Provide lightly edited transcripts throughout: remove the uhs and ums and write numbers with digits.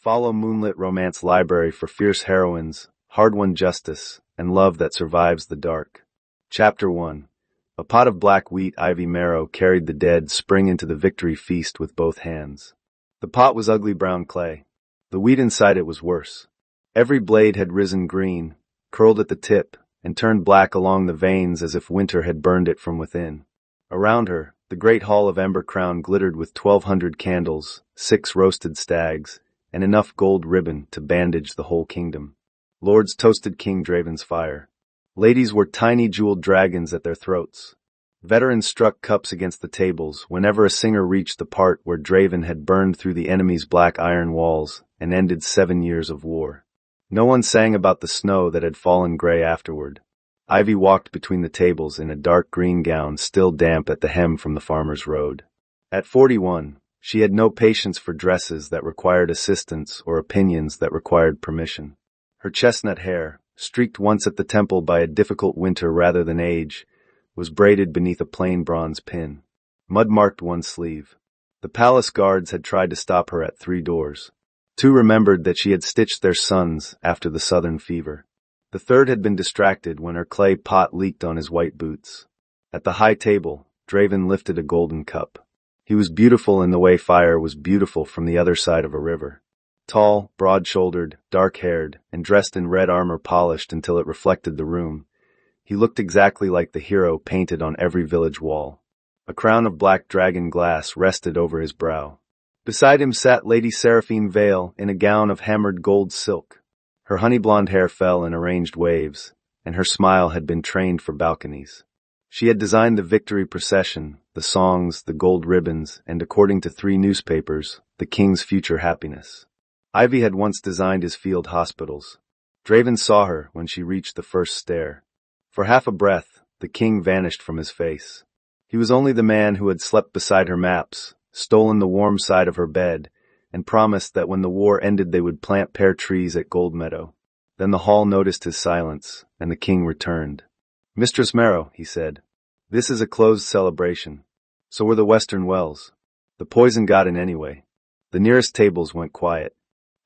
Follow moonlit romance library for fierce heroines, hard-won justice, and love that survives the dark. Chapter 1. A pot of black wheat ivy marrow carried the dead spring into the victory feast with both hands. The pot was ugly brown clay. The wheat inside it was worse. Every blade had risen green, curled at the tip, and turned black along the veins as if winter had burned it from within. Around her, the great hall of Ember Crown glittered with 1,200 candles, 6 roasted stags, and enough gold ribbon to bandage the whole kingdom. Lords toasted King Draven's fire. Ladies wore tiny jeweled dragons at their throats. Veterans struck cups against the tables whenever a singer reached the part where Draven had burned through the enemy's black iron walls and ended 7 years of war. No one sang about the snow that had fallen gray afterward. Ivy walked between the tables in a dark green gown still damp at the hem from the farmer's road. At 41, she had no patience for dresses that required assistance or opinions that required permission. Her chestnut hair, streaked once at the temple by a difficult winter rather than age, was braided beneath a plain bronze pin. Mud marked one sleeve. The palace guards had tried to stop her at 3 doors. 2 remembered that she had stitched their sons after the southern fever. The 3rd had been distracted when her clay pot leaked on his white boots. At the high table, Draven lifted a golden cup. He was beautiful in the way fire was beautiful from the other side of a river. Tall, broad-shouldered, dark-haired, and dressed in red armor polished until it reflected the room, he looked exactly like the hero painted on every village wall. A crown of black dragon glass rested over his brow. Beside him sat Lady Seraphine Vale in a gown of hammered gold silk. Her honey-blonde hair fell in arranged waves, and her smile had been trained for balconies. She had designed the victory procession, the songs, the gold ribbons, and according to 3 newspapers, the king's future happiness. Ivy had once designed his field hospitals. Draven saw her when she reached the first stair. For half a breath, the king vanished from his face. He was only the man who had slept beside her maps, stolen the warm side of her bed, and promised that when the war ended they would plant pear trees at Gold Meadow. Then the hall noticed his silence, and the king returned. "Mistress Marrow," he said, "this is a closed celebration. So were the Western Wells. The poison got in anyway." The nearest tables went quiet.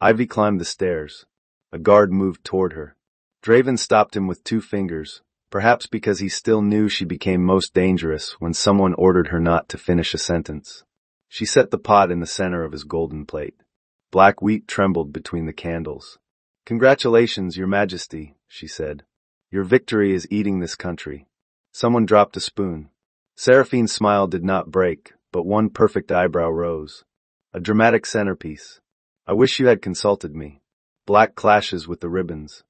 Ivy climbed the stairs. A guard moved toward her. Draven stopped him with 2 fingers, perhaps because he still knew she became most dangerous when someone ordered her not to finish a sentence. She set the pot in the center of his golden plate. Black wheat trembled between the candles. "Congratulations, Your Majesty," she said. "Your victory is eating this country." Someone dropped a spoon. Seraphine's smile did not break, but one perfect eyebrow rose. A dramatic centerpiece. "I wish you had consulted me." Black clashes with the ribbons.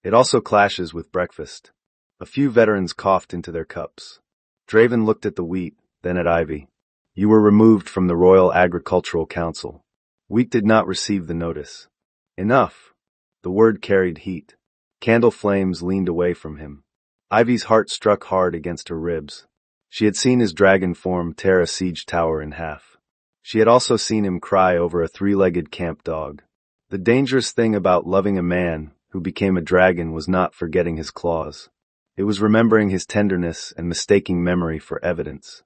It also clashes with breakfast. A few veterans coughed into their cups. Draven looked at the wheat, then at Ivy. "You were removed from the Royal Agricultural Council." Wheat did not receive the notice. Enough. The word carried heat. Candle flames leaned away from him. Ivy's heart struck hard against her ribs. She had seen his dragon form tear a siege tower in half. She had also seen him cry over a 3-legged camp dog. The dangerous thing about loving a man who became a dragon was not forgetting his claws. It was remembering his tenderness and mistaking memory for evidence.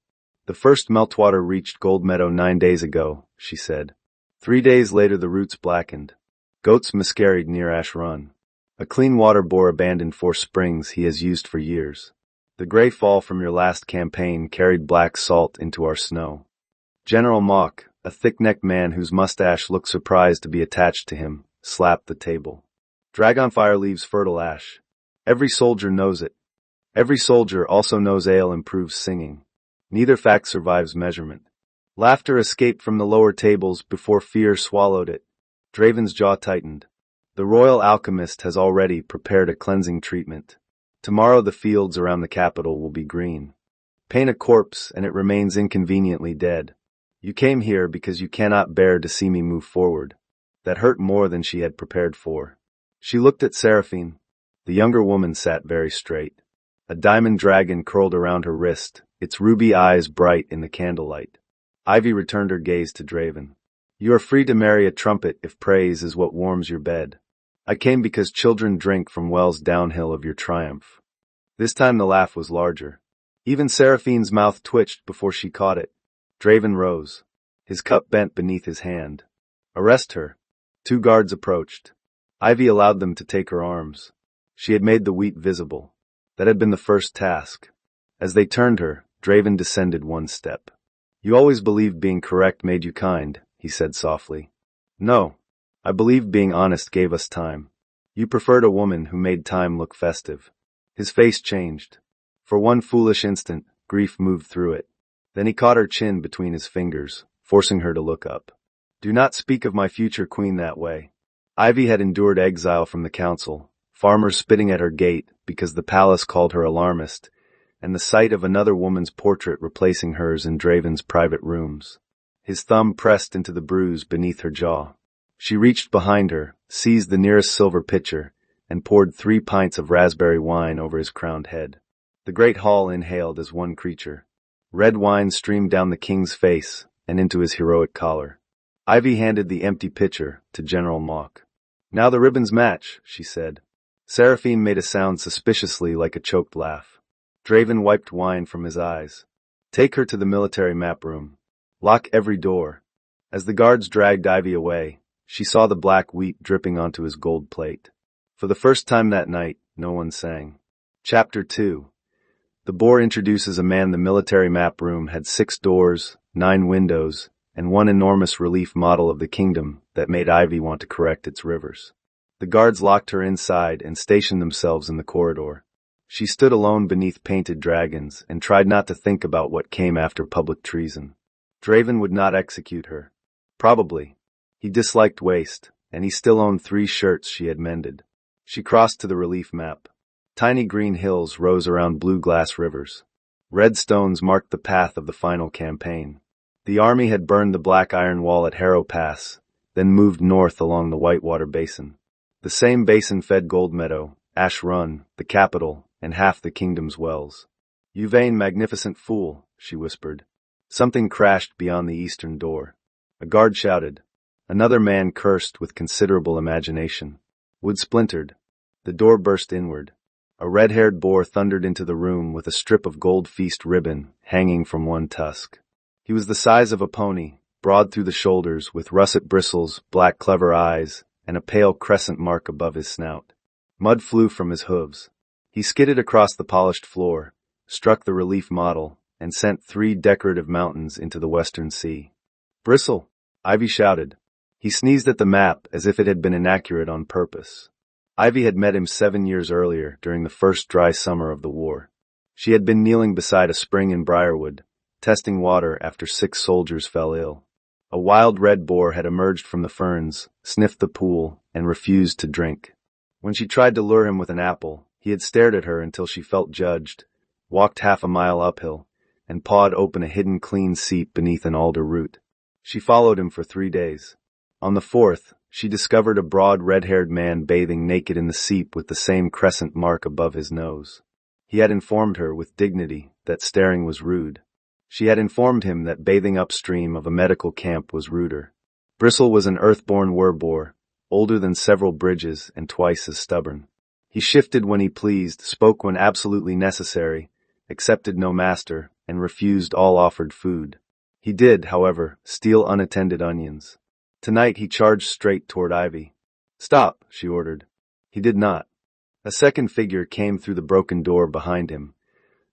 "The first meltwater reached Gold Meadow 9 days ago," she said. 3 days later the roots blackened. Goats miscarried near Ash Run. A clean water bore abandoned 4 springs he has used for years. The gray fall from your last campaign carried black salt into our snow. General Mock, a thick-necked man whose mustache looked surprised to be attached to him, slapped the table. "Dragonfire leaves fertile ash. Every soldier knows it. Every soldier also knows ale improves singing. Neither fact survives measurement." Laughter escaped from the lower tables before fear swallowed it. Draven's jaw tightened. The royal alchemist has already prepared a cleansing treatment. Tomorrow the fields around the capital will be green. Paint a corpse and it remains inconveniently dead. You came here because you cannot bear to see me move forward. That hurt more than she had prepared for. She looked at Seraphine. The younger woman sat very straight. A diamond dragon curled around her wrist, its ruby eyes bright in the candlelight. Ivy returned her gaze to Draven. "You are free to marry a trumpet if praise is what warms your bed. I came because children drink from wells downhill of your triumph." This time the laugh was larger. Even Seraphine's mouth twitched before she caught it. Draven rose. His cup bent beneath his hand. "Arrest her." Two guards approached. Ivy allowed them to take her arms. She had made the wheat visible. That had been the first task. As they turned her, Draven descended one step. "You always believed being correct made you kind," he said softly. "No. I believed being honest gave us time. You preferred a woman who made time look festive." His face changed. For one foolish instant, grief moved through it. Then he caught her chin between his fingers, forcing her to look up. "Do not speak of my future queen that way." Ivy had endured exile from the council, farmers spitting at her gate because the palace called her alarmist, and the sight of another woman's portrait replacing hers in Draven's private rooms. His thumb pressed into the bruise beneath her jaw. She reached behind her, seized the nearest silver pitcher, and poured 3 pints of raspberry wine over his crowned head. The great hall inhaled as one creature. Red wine streamed down the king's face and into his heroic collar. Ivy handed the empty pitcher to General Mock. "Now the ribbons match," she said. Seraphine made a sound suspiciously like a choked laugh. Draven wiped wine from his eyes. "Take her to the military map room. Lock every door." As the guards dragged Ivy away, she saw the black wheat dripping onto his gold plate. For the first time that night, no one sang. Chapter 2. The boar introduces a man. The military map room had 6 doors, 9 windows, and one enormous relief model of the kingdom that made Ivy want to correct its rivers. The guards locked her inside and stationed themselves in the corridor. She stood alone beneath painted dragons and tried not to think about what came after public treason. Draven would not execute her. Probably. He disliked waste, and he still owned 3 shirts she had mended. She crossed to the relief map. Tiny green hills rose around blue glass rivers. Red stones marked the path of the final campaign. The army had burned the black iron wall at Harrow Pass, then moved north along the Whitewater Basin. The same basin fed Gold Meadow, Ash Run, the capital, and half the kingdom's wells. "You vain, magnificent fool," she whispered. Something crashed beyond the eastern door. A guard shouted. Another man cursed with considerable imagination. Wood splintered. The door burst inward. A red-haired boar thundered into the room with a strip of gold feast ribbon hanging from one tusk. He was the size of a pony, broad through the shoulders, with russet bristles, black clever eyes, and a pale crescent mark above his snout. Mud flew from his hooves. He skidded across the polished floor, struck the relief model, and sent 3 decorative mountains into the western sea. "Bristle!" Ivy shouted. He sneezed at the map as if it had been inaccurate on purpose. Ivy had met him 7 years earlier during the first dry summer of the war. She had been kneeling beside a spring in Briarwood, testing water after 6 soldiers fell ill. A wild red boar had emerged from the ferns, sniffed the pool, and refused to drink. When she tried to lure him with an apple, he had stared at her until she felt judged, walked half a mile uphill, and pawed open a hidden clean seep beneath an alder root. She followed him for 3 days. On the 4th, she discovered a broad red-haired man bathing naked in the seep with the same crescent mark above his nose. He had informed her with dignity that staring was rude. She had informed him that bathing upstream of a medical camp was ruder. Bristle was an earthborn were-boar, older than several bridges and twice as stubborn. He shifted when he pleased, spoke when absolutely necessary, accepted no master, and refused all offered food. He did, however, steal unattended onions. Tonight he charged straight toward Ivy. "Stop," she ordered. He did not. A second figure came through the broken door behind him.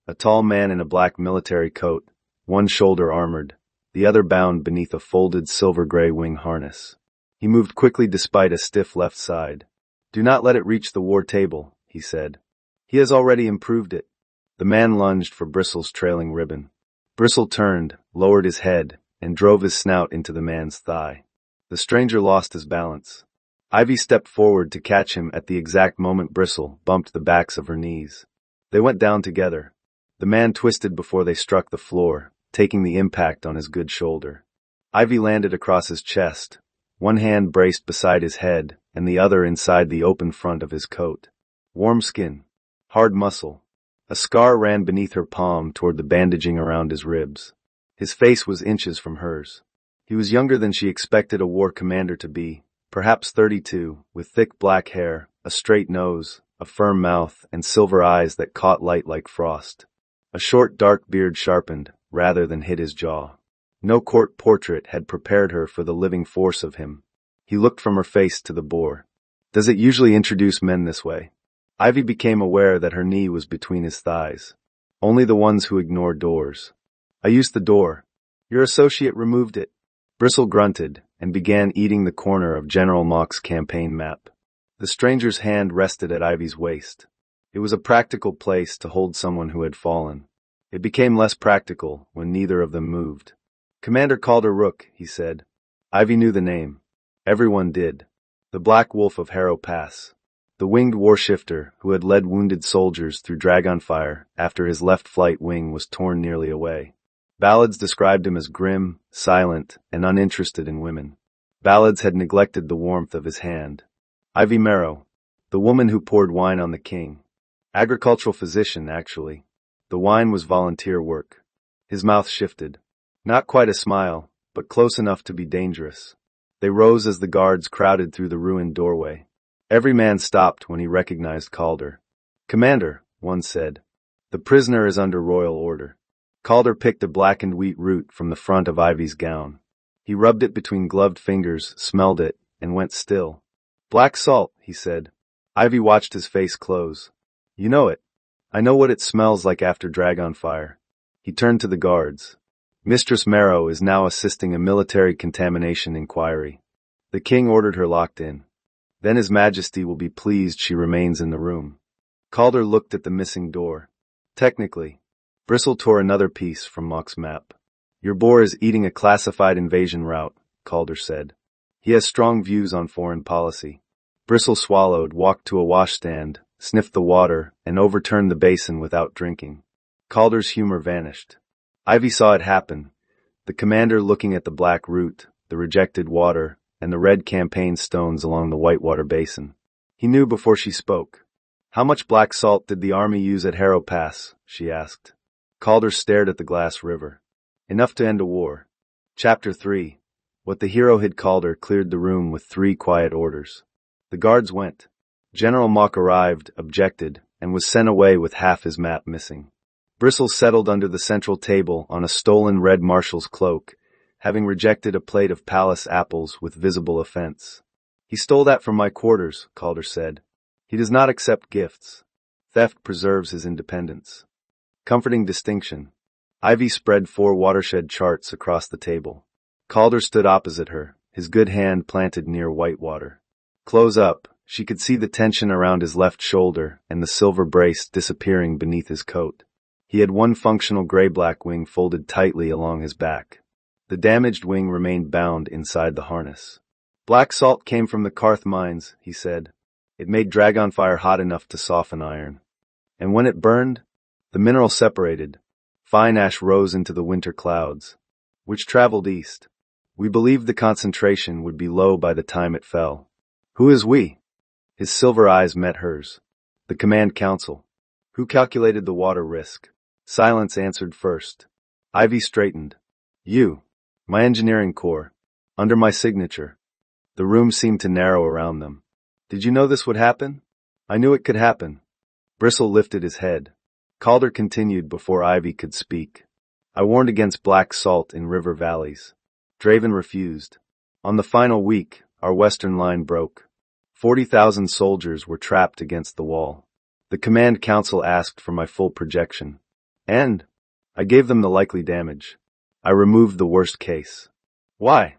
A tall man in a black military coat, one shoulder armored, the other bound beneath a folded silver-gray wing harness. He moved quickly despite a stiff left side. "Do not let it reach the war table," he said. "He has already improved it." The man lunged for Bristle's trailing ribbon. Bristle turned, lowered his head, and drove his snout into the man's thigh. The stranger lost his balance. Ivy stepped forward to catch him at the exact moment Bristle bumped the backs of her knees. They went down together. The man twisted before they struck the floor, taking the impact on his good shoulder. Ivy landed across his chest, one hand braced beside his head and the other inside the open front of his coat. Warm skin, hard muscle. A scar ran beneath her palm toward the bandaging around his ribs. His face was inches from hers. He was younger than she expected a war commander to be, perhaps 32, with thick black hair, a straight nose, a firm mouth, and silver eyes that caught light like frost. A short dark beard sharpened, rather than hid his jaw. No court portrait had prepared her for the living force of him. He looked from her face to the boar. Does it usually introduce men this way? Ivy became aware that her knee was between his thighs. Only the ones who ignore doors. I used the door. Your associate removed it. Bristle grunted and began eating the corner of General Mock's campaign map. The stranger's hand rested at Ivy's waist. It was a practical place to hold someone who had fallen. It became less practical when neither of them moved. Commander Calder Rook, he said. Ivy knew the name. Everyone did. The Black Wolf of Harrow Pass. The winged warshifter who had led wounded soldiers through Dragonfire after his left flight wing was torn nearly away. Ballads described him as grim, silent, and uninterested in women. Ballads had neglected the warmth of his hand. Ivy Marrow, the woman who poured wine on the king. Agricultural physician, actually. The wine was volunteer work. His mouth shifted. Not quite a smile, but close enough to be dangerous. They rose as the guards crowded through the ruined doorway. Every man stopped when he recognized Calder. Commander, one said. The prisoner is under royal order. Calder picked a blackened wheat root from the front of Ivy's gown. He rubbed it between gloved fingers, smelled it, and went still. Black salt, he said. Ivy watched his face close. You know it. I know what it smells like after Dragonfire. He turned to the guards. Mistress Marrow is now assisting a military contamination inquiry. The king ordered her locked in. Then His Majesty will be pleased she remains in the room. Calder looked at the missing door. Technically. Bristle tore another piece from Mock's map. Your boar is eating a classified invasion route, Calder said. He has strong views on foreign policy. Bristle swallowed, walked to a washstand, sniffed the water, and overturned the basin without drinking. Calder's humor vanished. Ivy saw it happen. The commander looking at the black root, the rejected water, and the red campaign stones along the whitewater basin. He knew before she spoke. How much black salt did the army use at Harrow Pass? She asked. Calder stared at the glass river. Enough to end a war. Chapter 3. What the hero hid. Calder cleared the room with 3 quiet orders. The guards went. General Mock arrived, objected, and was sent away with half his map missing. Bristle settled under the central table on a stolen red marshal's cloak, having rejected a plate of palace apples with visible offense. He stole that from my quarters, Calder said. He does not accept gifts. Theft preserves his independence. Comforting distinction. Ivy spread 4 watershed charts across the table. Calder stood opposite her, his good hand planted near Whitewater. Close up, she could see the tension around his left shoulder and the silver brace disappearing beneath his coat. He had one functional gray-black wing folded tightly along his back. The damaged wing remained bound inside the harness. Black salt came from the Karth mines, he said. It made Dragonfire hot enough to soften iron. And when it burned, the mineral separated. Fine ash rose into the winter clouds, which traveled east. We believed the concentration would be low by the time it fell. Who is we? His silver eyes met hers. The command council. Who calculated the water risk? Silence answered first. Ivy straightened. You. My engineering corps. Under my signature. The room seemed to narrow around them. Did you know this would happen? I knew it could happen. Bristle lifted his head. Calder continued before Ivy could speak. I warned against black salt in river valleys. Draven refused. On the final week, our western line broke. 40,000 soldiers were trapped against the wall. The command council asked for my full projection. And I gave them the likely damage. I removed the worst case. Why?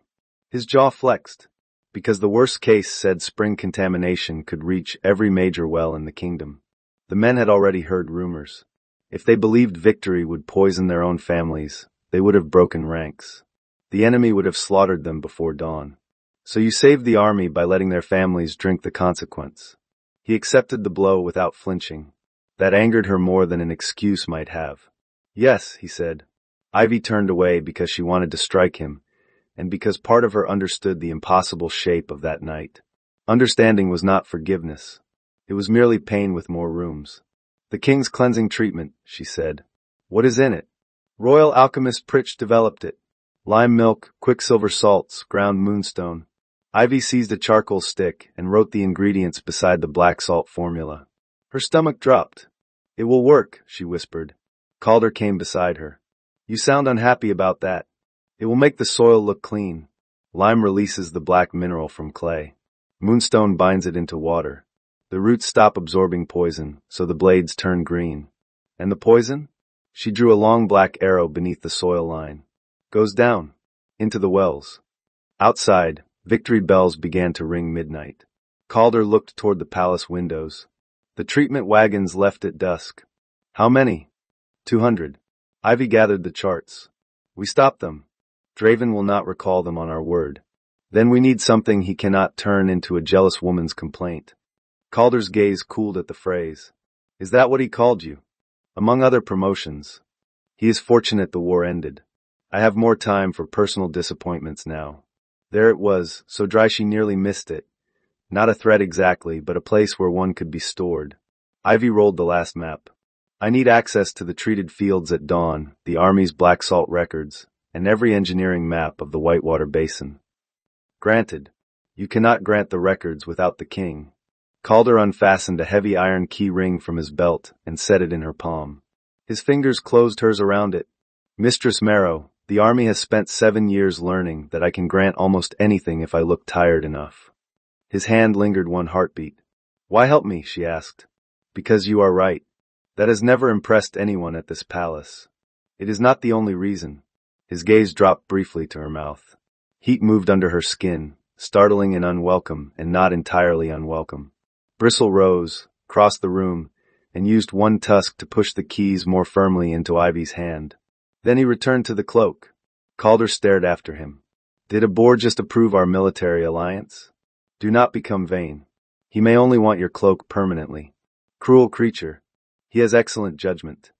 His jaw flexed. Because the worst case said spring contamination could reach every major well in the kingdom. The men had already heard rumors. If they believed victory would poison their own families, they would have broken ranks. The enemy would have slaughtered them before dawn. So you saved the army by letting their families drink the consequence. He accepted the blow without flinching. That angered her more than an excuse might have. Yes, he said. Ivy turned away because she wanted to strike him, and because part of her understood the impossible shape of that night. Understanding was not forgiveness. It was merely pain with more rooms. The king's cleansing treatment, she said. What is in it? Royal alchemist Pritch developed it. Lime milk, quicksilver salts, ground moonstone. Ivy seized a charcoal stick and wrote the ingredients beside the black salt formula. Her stomach dropped. It will work, she whispered. Calder came beside her. You sound unhappy about that. It will make the soil look clean. Lime releases the black mineral from clay. Moonstone binds it into water. The roots stop absorbing poison, so the blades turn green. And the poison? She drew a long black arrow beneath the soil line. Goes down. Into the wells. Outside, victory bells began to ring midnight. Calder looked toward the palace windows. The treatment wagons left at dusk. How many? 200. Ivy gathered the charts. We stopped them. Draven will not recall them on our word. Then we need something he cannot turn into a jealous woman's complaint. Calder's gaze cooled at the phrase. Is that what he called you? Among other promotions. He is fortunate the war ended. I have more time for personal disappointments now. There it was, so dry she nearly missed it. Not a threat exactly, but a place where one could be stored. Ivy rolled the last map. I need access to the treated fields at dawn, the Army's black salt records, and every engineering map of the Whitewater Basin. Granted. You cannot grant the records without the king. Calder unfastened a heavy iron key ring from his belt and set it in her palm. His fingers closed hers around it. Mistress Marrow, the Army has spent 7 years learning that I can grant almost anything if I look tired enough. His hand lingered one heartbeat. Why help me? She asked. Because you are right. That has never impressed anyone at this palace. It is not the only reason. His gaze dropped briefly to her mouth. Heat moved under her skin, startling and unwelcome, and not entirely unwelcome. Bristle rose, crossed the room, and used one tusk to push the keys more firmly into Ivy's hand. Then he returned to the cloak. Calder stared after him. Did Abor just approve our military alliance? Do not become vain. He may only want your cloak permanently. Cruel creature. He has excellent judgment.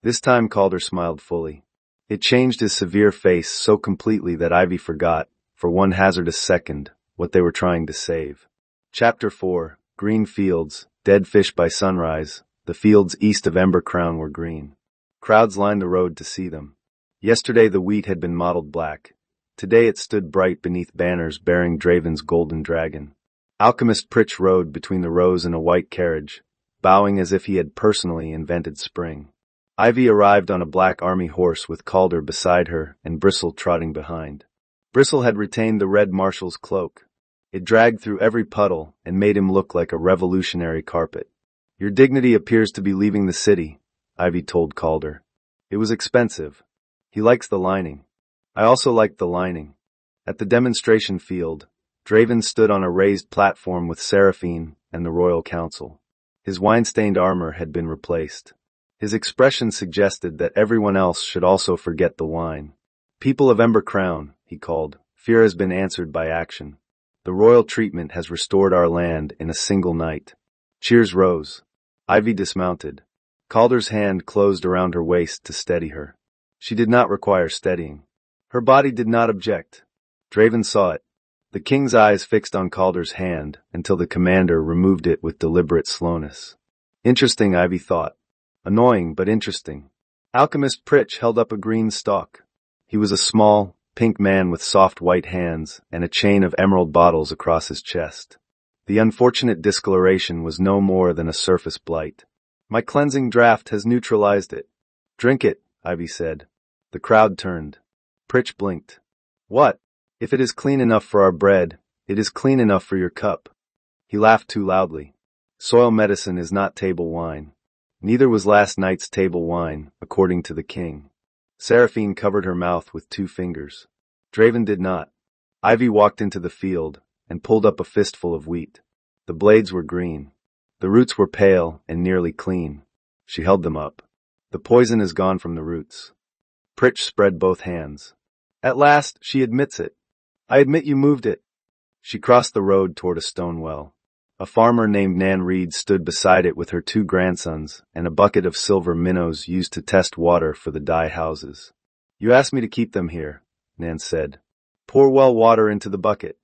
This time Calder smiled fully. It changed his severe face so completely that Ivy forgot, for one hazardous second, what they were trying to save. Chapter 4. Green fields, dead fish by sunrise. The fields east of Ember Crown were green. Crowds lined the road to see them. Yesterday the wheat had been mottled black. Today it stood bright beneath banners bearing Draven's golden dragon. Alchemist Pritch rode between the rows in a white carriage, bowing as if he had personally invented spring. Ivy arrived on a black army horse with Calder beside her and Bristle trotting behind. Bristle had retained the red marshal's cloak. It dragged through every puddle and made him look like a revolutionary carpet. Your dignity appears to be leaving the city, Ivy told Calder. It was expensive. He likes the lining. I also liked the lining. At the demonstration field, Draven stood on a raised platform with Seraphine and the Royal Council. His wine-stained armor had been replaced. His expression suggested that everyone else should also forget the wine. People of Ember Crown, he called, fear has been answered by action. The royal treatment has restored our land in a single night. Cheers rose. Ivy dismounted. Calder's hand closed around her waist to steady her. She did not require steadying. Her body did not object. Draven saw it. The king's eyes fixed on Calder's hand until the commander removed it with deliberate slowness. Interesting, Ivy thought. Annoying, but interesting. Alchemist Pritch held up a green stalk. He was a small, pink man with soft white hands and a chain of emerald bottles across his chest. The unfortunate discoloration was no more than a surface blight. My cleansing draught has neutralized it. Drink it, Ivy said. The crowd turned. Pritch blinked. What? If it is clean enough for our bread, it is clean enough for your cup. He laughed too loudly. Soil medicine is not table wine. Neither was last night's table wine, according to the king. Seraphine covered her mouth with 2 fingers. Draven did not. Ivy walked into the field and pulled up a fistful of wheat. The blades were green. The roots were pale and nearly clean. She held them up. The poison is gone from the roots. Pritch spread both hands. At last, she admits it. I admit you moved it. She crossed the road toward a stone well. A farmer named Nan Reed stood beside it with her 2 grandsons and a bucket of silver minnows used to test water for the dye houses. You asked me to keep them here, Nan said. Pour well water into the bucket.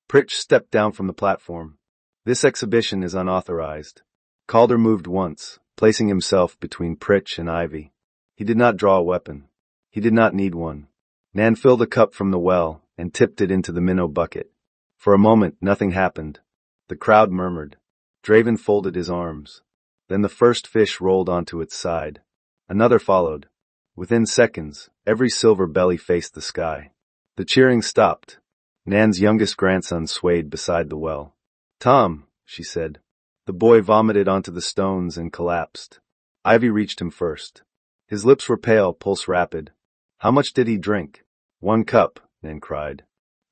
Pritch stepped down from the platform. This exhibition is unauthorized. Calder moved once, placing himself between Pritch and Ivy. He did not draw a weapon. He did not need one. Nan filled a cup from the well and tipped it into the minnow bucket. For a moment, nothing happened. The crowd murmured. Draven folded his arms. Then the first fish rolled onto its side. Another followed. Within seconds, every silver belly faced the sky. The cheering stopped. Nan's youngest grandson swayed beside the well. "Tom," she said. The boy vomited onto the stones and collapsed. Ivy reached him first. His lips were pale, pulse rapid. "How much did he drink?" "1 cup," Nan cried.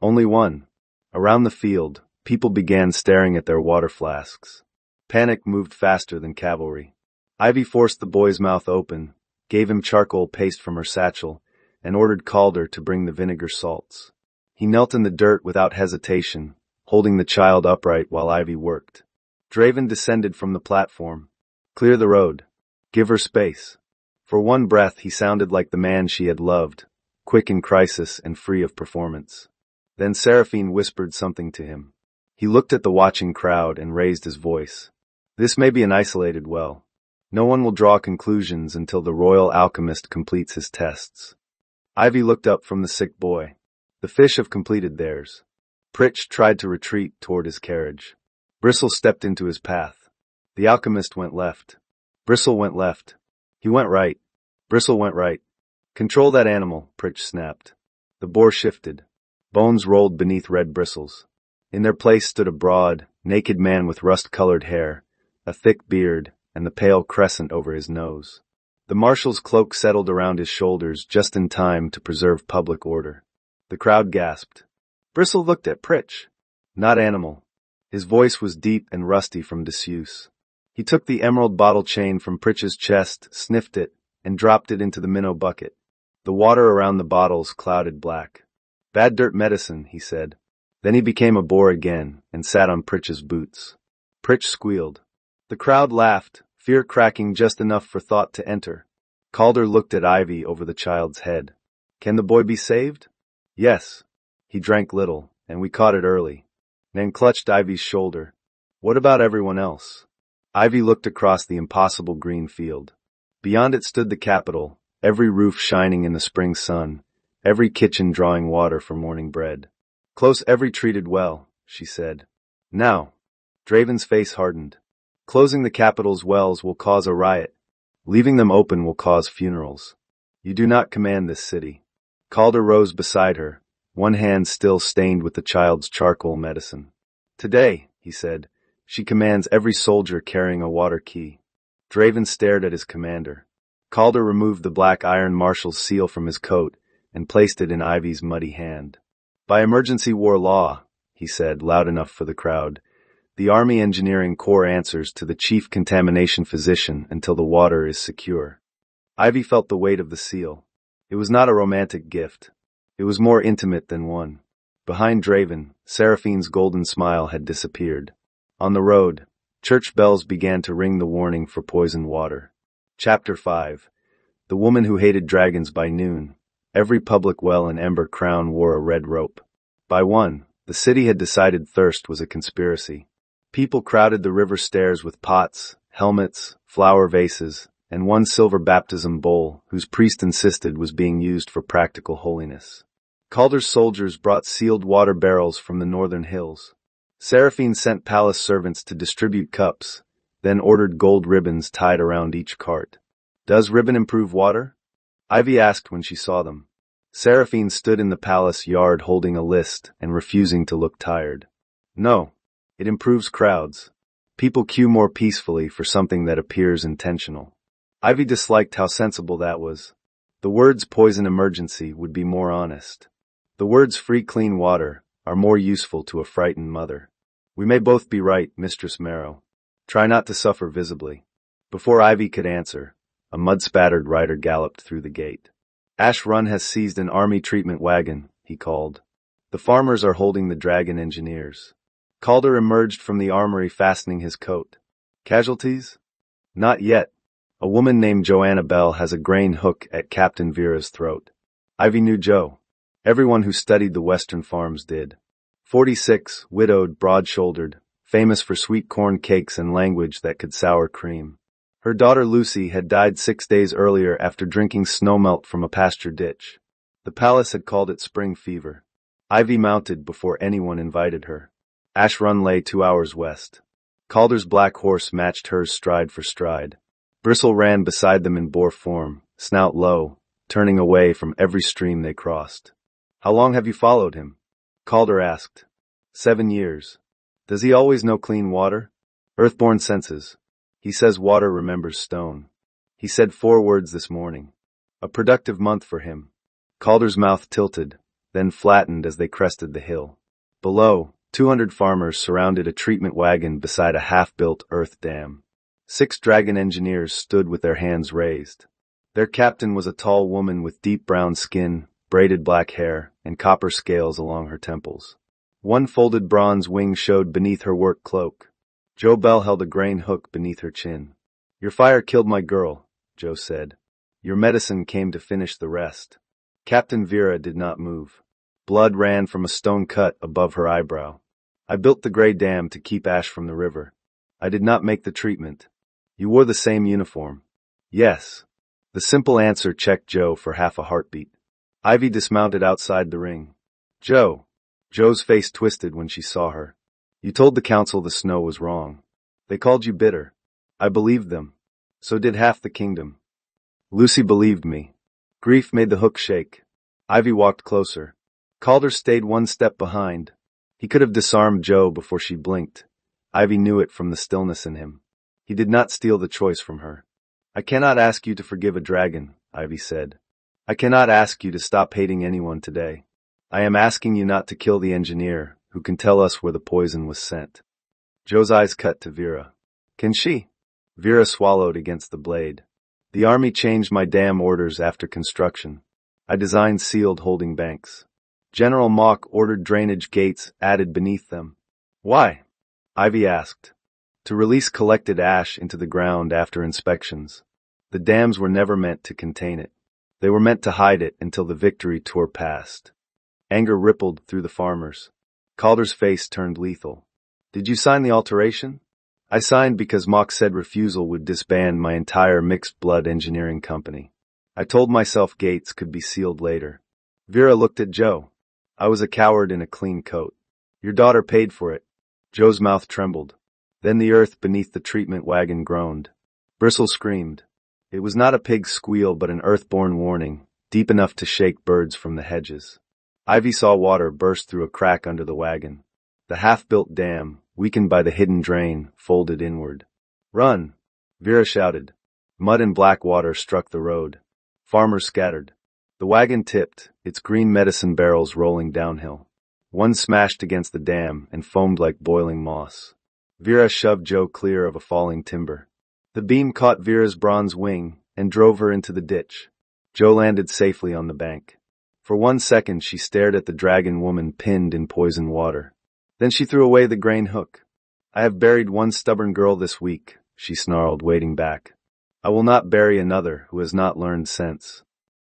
"Only one." Around the field, people began staring at their water flasks. Panic moved faster than cavalry. Ivy forced the boy's mouth open, gave him charcoal paste from her satchel, and ordered Calder to bring the vinegar salts. He knelt in the dirt without hesitation, holding the child upright while Ivy worked. Draven descended from the platform. "Clear the road. Give her space." For one breath he sounded like the man she had loved, quick in crisis and free of performance. Then Seraphine whispered something to him. He looked at the watching crowd and raised his voice. "This may be an isolated well. No one will draw conclusions until the royal alchemist completes his tests." Ivy looked up from the sick boy. "The fish have completed theirs." Pritch tried to retreat toward his carriage. Bristle stepped into his path. The alchemist went left. Bristle went left. He went right. Bristle went right. "Control that animal," Pritch snapped. The boar shifted. Bones rolled beneath red bristles. In their place stood a broad, naked man with rust-colored hair, a thick beard, and the pale crescent over his nose. The marshal's cloak settled around his shoulders just in time to preserve public order. The crowd gasped. Bristle looked at Pritch. "Not animal." His voice was deep and rusty from disuse. He took the emerald bottle chain from Pritch's chest, sniffed it, and dropped it into the minnow bucket. The water around the bottles clouded black. "Bad dirt medicine," he said. Then he became a boar again and sat on Pritch's boots. Pritch squealed. The crowd laughed, fear cracking just enough for thought to enter. Calder looked at Ivy over the child's head. "Can the boy be saved?" "Yes." "He drank little, and we caught it early." Nan clutched Ivy's shoulder. "What about everyone else?" Ivy looked across the impossible green field. Beyond it stood the capital, every roof shining in the spring sun, every kitchen drawing water for morning bread. "Close every treated well," she said. "Now." Draven's face hardened. "Closing the capital's wells will cause a riot. Leaving them open will cause funerals. You do not command this city." Calder rose beside her, one hand still stained with the child's charcoal medicine. "Today," he said, "she commands every soldier carrying a water key." Draven stared at his commander. Calder removed the black iron marshal's seal from his coat and placed it in Ivy's muddy hand. "By emergency war law," he said, loud enough for the crowd, "the Army Engineering Corps answers to the chief contamination physician until the water is secure." Ivy felt the weight of the seal. It was not a romantic gift. It was more intimate than one. Behind Draven, Seraphine's golden smile had disappeared. On the road, church bells began to ring the warning for poisoned water. Chapter 5. The Woman Who Hated Dragons. By noon, every public well in Ember Crown wore a red rope. By 1, the city had decided thirst was a conspiracy. People crowded the river stairs with pots, helmets, flower vases, and one silver baptism bowl whose priest insisted was being used for practical holiness. Calder's soldiers brought sealed water barrels from the northern hills. Seraphine sent palace servants to distribute cups, then ordered gold ribbons tied around each cart. "Does ribbon improve water?" Ivy asked when she saw them. Seraphine stood in the palace yard holding a list and refusing to look tired. "No. It improves crowds. People queue more peacefully for something that appears intentional." Ivy disliked how sensible that was. The words poison emergency would be more honest. The words free clean water are more useful to a frightened mother. "We may both be right, Mistress Marrow. Try not to suffer visibly." Before Ivy could answer, a mud-spattered rider galloped through the gate. "Ash Run has seized an army treatment wagon," he called. "The farmers are holding the dragon engineers." Calder emerged from the armory fastening his coat. "Casualties?" "Not yet. A woman named Joanna Bell has a grain hook at Captain Vera's throat." Ivy knew Jo. Everyone who studied the western farms did. 46, widowed, broad-shouldered, famous for sweet corn cakes and language that could sour cream. Her daughter Lucy had died 6 days earlier after drinking snowmelt from a pasture ditch. The palace had called it spring fever. Ivy mounted before anyone invited her. Ash Run lay 2 hours west. Calder's black horse matched hers stride for stride. Bristle ran beside them in boar form, snout low, turning away from every stream they crossed. "How long have you followed him?" Calder asked. 7 years. Does he always know clean water? Earthborn senses. He says water remembers stone. He said 4 words this morning. A productive month for him. Calder's mouth tilted, then flattened as they crested the hill. Below, 200 farmers surrounded a treatment wagon beside a half-built earth dam. 6 dragon engineers stood with their hands raised. Their captain was a tall woman with deep brown skin, braided black hair, and copper scales along her temples. One folded bronze wing showed beneath her work cloak. Joe Bell held a grain hook beneath her chin. Your fire killed my girl, Joe said. Your medicine came to finish the rest. Captain Vera did not move. Blood ran from a stone cut above her eyebrow. I built the gray dam to keep ash from the river. I did not make the treatment. You wore the same uniform. Yes. The simple answer checked Joe for half a heartbeat. Ivy dismounted outside the ring. Joe. Joe's face twisted when she saw her. You told the council the snow was wrong. They called you bitter. I believed them. So did half the kingdom. Lucy believed me. Grief made the hook shake. Ivy walked closer. Calder stayed 1 step behind. He could have disarmed Joe before she blinked. Ivy knew it from the stillness in him. He did not steal the choice from her. I cannot ask you to forgive a dragon, Ivy said. I cannot ask you to stop hating anyone today. I am asking you not to kill the engineer, who can tell us where the poison was sent. Joe's eyes cut to Vera. Can she? Vera swallowed against the blade. The army changed my dam orders after construction. I designed sealed holding banks. General Mock ordered drainage gates added beneath them. Why? Ivy asked. To release collected ash into the ground after inspections. The dams were never meant to contain it. They were meant to hide it until the victory tour passed. Anger rippled through the farmers. Calder's face turned lethal. Did you sign the alteration? I signed because Mock said refusal would disband my entire mixed-blood engineering company. I told myself gates could be sealed later. Vera looked at Joe. I was a coward in a clean coat. Your daughter paid for it. Joe's mouth trembled. Then the earth beneath the treatment wagon groaned. Bristle screamed. It was not a pig's squeal but an earthborn warning, deep enough to shake birds from the hedges. Ivy saw water burst through a crack under the wagon. The half-built dam, weakened by the hidden drain, folded inward. Run! Vera shouted. Mud and black water struck the road. Farmers scattered. The wagon tipped, its green medicine barrels rolling downhill. One smashed against the dam and foamed like boiling moss. Vera shoved Joe clear of a falling timber. The beam caught Vera's bronze wing and drove her into the ditch. Joe landed safely on the bank. For 1 second she stared at the dragon woman pinned in poison water. Then she threw away the grain hook. I have buried 1 stubborn girl this week, she snarled, wading back. I will not bury another who has not learned sense.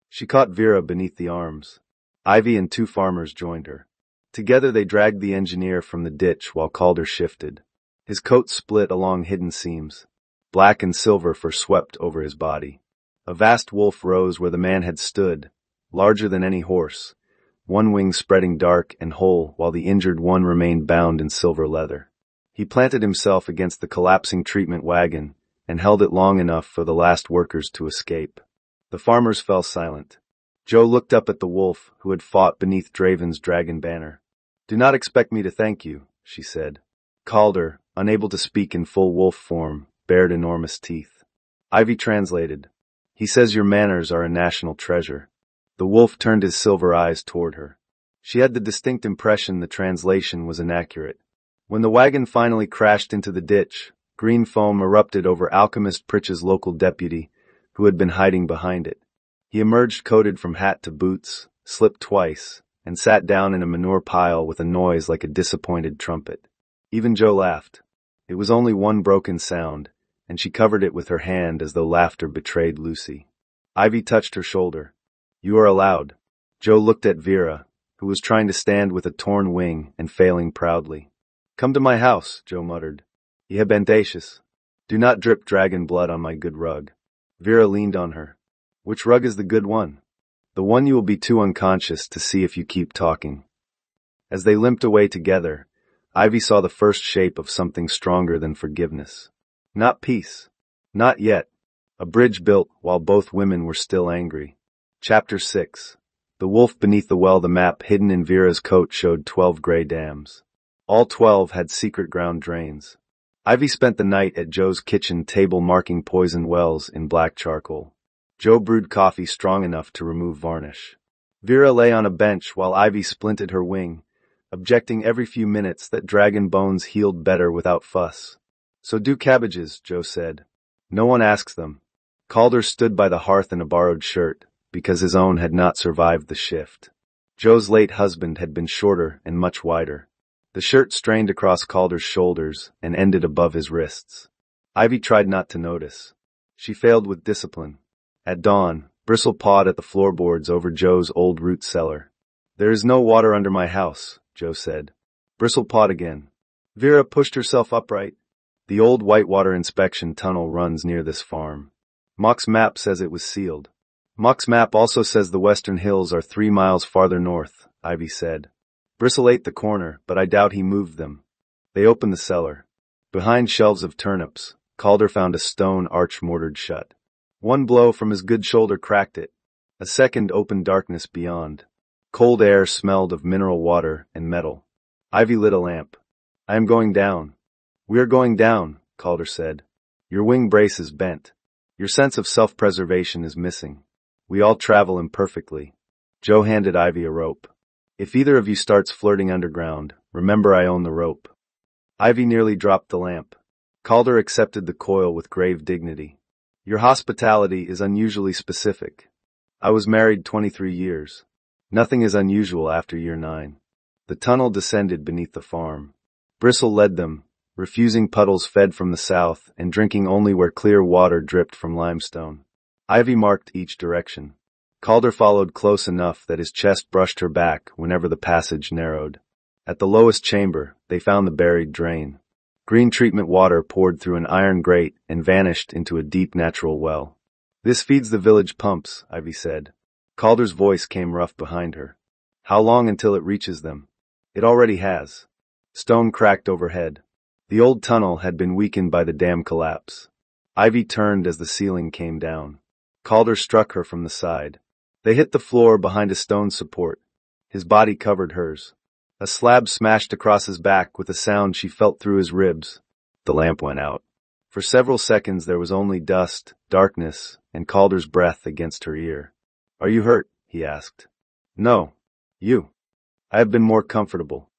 She caught Vera beneath the arms. Ivy and 2 farmers joined her. Together they dragged the engineer from the ditch while Calder shifted. His coat split along hidden seams. Black and silver fur swept over his body. A vast wolf rose where the man had stood, larger than any horse, one wing spreading dark and whole while the injured one remained bound in silver leather. He planted himself against the collapsing treatment wagon and held it long enough for the last workers to escape. The farmers fell silent. Joe looked up at the wolf who had fought beneath Draven's dragon banner. Do not expect me to thank you, she said. Calder, unable to speak in full wolf form, bared enormous teeth. Ivy translated. He says your manners are a national treasure. The wolf turned his silver eyes toward her. She had the distinct impression the translation was inaccurate. When the wagon finally crashed into the ditch, green foam erupted over Alchemist Pritch's local deputy, who had been hiding behind it. He emerged coated from hat to boots, slipped twice, and sat down in a manure pile with a noise like a disappointed trumpet. Even Joe laughed. It was only one broken sound, and she covered it with her hand as though laughter betrayed Lucy. Ivy touched her shoulder. You are allowed. Joe looked at Vera, who was trying to stand with a torn wing and failing proudly. Come to my house, Joe muttered. Ye have been audacious. Do not drip dragon blood on my good rug. Vera leaned on her. Which rug is the good one? The one you will be too unconscious to see if you keep talking. As they limped away together, Ivy saw the first shape of something stronger than forgiveness. Not peace. Not yet. A bridge built while both women were still angry. Chapter 6. The wolf beneath the well. The map hidden in Vera's coat showed 12 gray dams. All 12 had secret ground drains. Ivy spent the night at Joe's kitchen table marking poisoned wells in black charcoal. Joe brewed coffee strong enough to remove varnish. Vera lay on a bench while Ivy splinted her wing, objecting every few minutes that dragon bones healed better without fuss. "So do cabbages," Joe said. "No one asks them." Calder stood by the hearth in a borrowed shirt, because his own had not survived the shift. Joe's late husband had been shorter and much wider. The shirt strained across Calder's shoulders and ended above his wrists. Ivy tried not to notice. She failed with discipline. At dawn, Bristle pawed at the floorboards over Joe's old root cellar. "There is no water under my house," Joe said. Bristle pawed again. Vera pushed herself upright. "The old Whitewater inspection tunnel runs near this farm. Mock's map says it was sealed." "Mock's map also says the western hills are 3 miles farther north," Ivy said. Bristle ate the corner, but I doubt he moved them. They opened the cellar. Behind shelves of turnips, Calder found a stone arch mortared shut. One blow from his good shoulder cracked it. A second opened darkness beyond. Cold air smelled of mineral water and metal. Ivy lit a lamp. "I am going down." "We are going down," Calder said. "Your wing brace is bent. Your sense of self-preservation is missing. We all travel imperfectly." Joe handed Ivy a rope. "If either of you starts flirting underground, remember I own the rope." Ivy nearly dropped the lamp. Calder accepted the coil with grave dignity. "Your hospitality is unusually specific. I was married 23 years. Nothing is unusual after year 9. The tunnel descended beneath the farm. Bristle led them, refusing puddles fed from the south and drinking only where clear water dripped from limestone. Ivy marked each direction. Calder followed close enough that his chest brushed her back whenever the passage narrowed. At the lowest chamber, they found the buried drain. Green treatment water poured through an iron grate and vanished into a deep natural well. "This feeds the village pumps," Ivy said. Calder's voice came rough behind her. "How long until it reaches them?" "It already has." Stone cracked overhead. The old tunnel had been weakened by the dam collapse. Ivy turned as the ceiling came down. Calder struck her from the side. They hit the floor behind a stone support. His body covered hers. A slab smashed across his back with a sound she felt through his ribs. The lamp went out. For several seconds there was only dust, darkness, and Calder's breath against her ear. "Are you hurt?" he asked. "No. You?" "I have been more comfortable."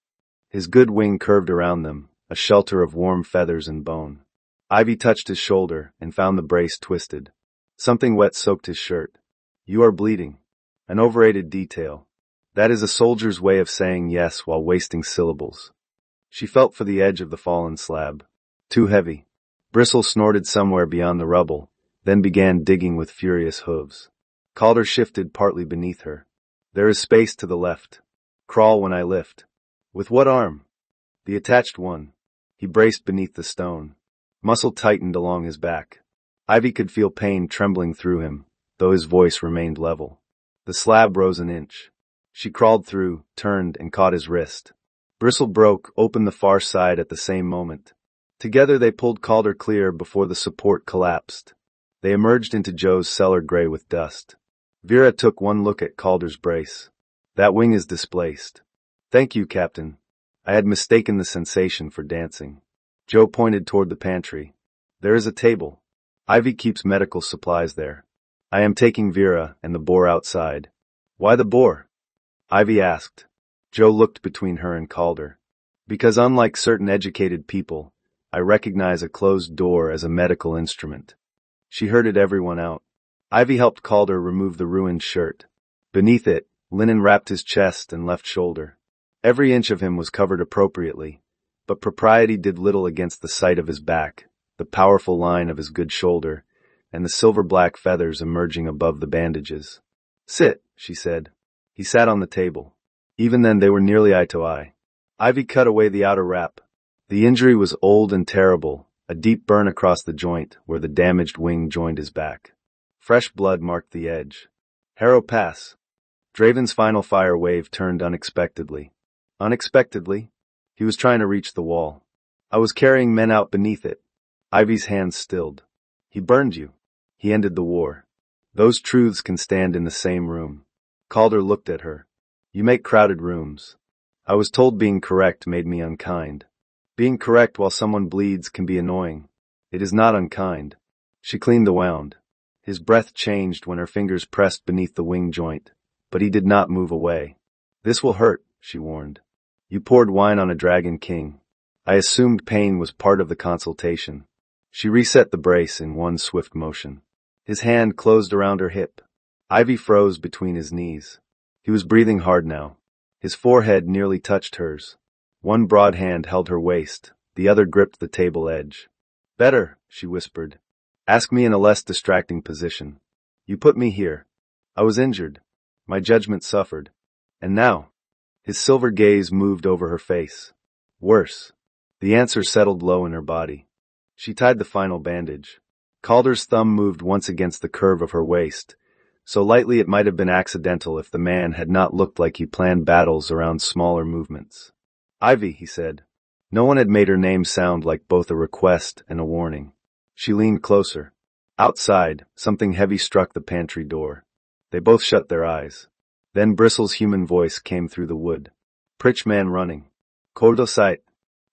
His good wing curved around them, a shelter of warm feathers and bone. Ivy touched his shoulder and found the brace twisted. Something wet soaked his shirt. "You are bleeding." An overrated detail. That is a soldier's way of saying yes while wasting syllables. She felt for the edge of the fallen slab. Too heavy. Bristle snorted somewhere beyond the rubble, then began digging with furious hooves. Calder shifted partly beneath her. "There is space to the left. Crawl when I lift." "With what arm?" "The attached one." He braced beneath the stone. Muscle tightened along his back. Ivy could feel pain trembling through him, though his voice remained level. The slab rose an inch. She crawled through, turned, and caught his wrist. Bristle broke open the far side at the same moment. Together they pulled Calder clear before the support collapsed. They emerged into Joe's cellar gray with dust. Vera took one look at Calder's brace. "That wing is displaced." "Thank you, Captain. I had mistaken the sensation for dancing." Joe pointed toward the pantry. "There is a table. Ivy keeps medical supplies there. I am taking Vera and the boar outside." "Why the boar?" Ivy asked. Joe looked between her and Calder. "Because unlike certain educated people, I recognize a closed door as a medical instrument." She herded everyone out. Ivy helped Calder remove the ruined shirt. Beneath it, linen wrapped his chest and left shoulder. Every inch of him was covered appropriately, but propriety did little against the sight of his back, the powerful line of his good shoulder, and the silver-black feathers emerging above the bandages. "Sit," she said. He sat on the table. Even then they were nearly eye to eye. Ivy cut away the outer wrap. The injury was old and terrible, a deep burn across the joint where the damaged wing joined his back. Fresh blood marked the edge. "Harrow Pass." Draven's final fire wave turned unexpectedly. Unexpectedly? He was trying to reach the wall. "I was carrying men out beneath it." Ivy's hands stilled. "He burned you. He ended the war. Those truths can stand in the same room." Calder looked at her. You make crowded rooms. I was told being correct made me unkind. Being correct while someone bleeds can be annoying. It is not unkind. She cleaned the wound. His breath changed when her fingers pressed beneath the wing joint, but he did not move away. This will hurt, she warned. You poured wine on a dragon king. I assumed pain was part of the consultation. She reset the brace in one swift motion. His hand closed around her hip. Ivy froze between his knees. He was breathing hard now. His forehead nearly touched hers. One broad hand held her waist, the other gripped the table edge. Better, she whispered. Ask me in a less distracting position. You put me here. I was injured. My judgment suffered. And now? His silver gaze moved over her face. Worse. The answer settled low in her body. She tied the final bandage. Calder's thumb moved once against the curve of her waist, so lightly it might have been accidental if the man had not looked like he planned battles around smaller movements. Ivy, he said. No one had made her name sound like both a request and a warning. She leaned closer. Outside, something heavy struck the pantry door. They both shut their eyes. Then Bristle's human voice came through the wood. Pritch man running. Kingdo sight.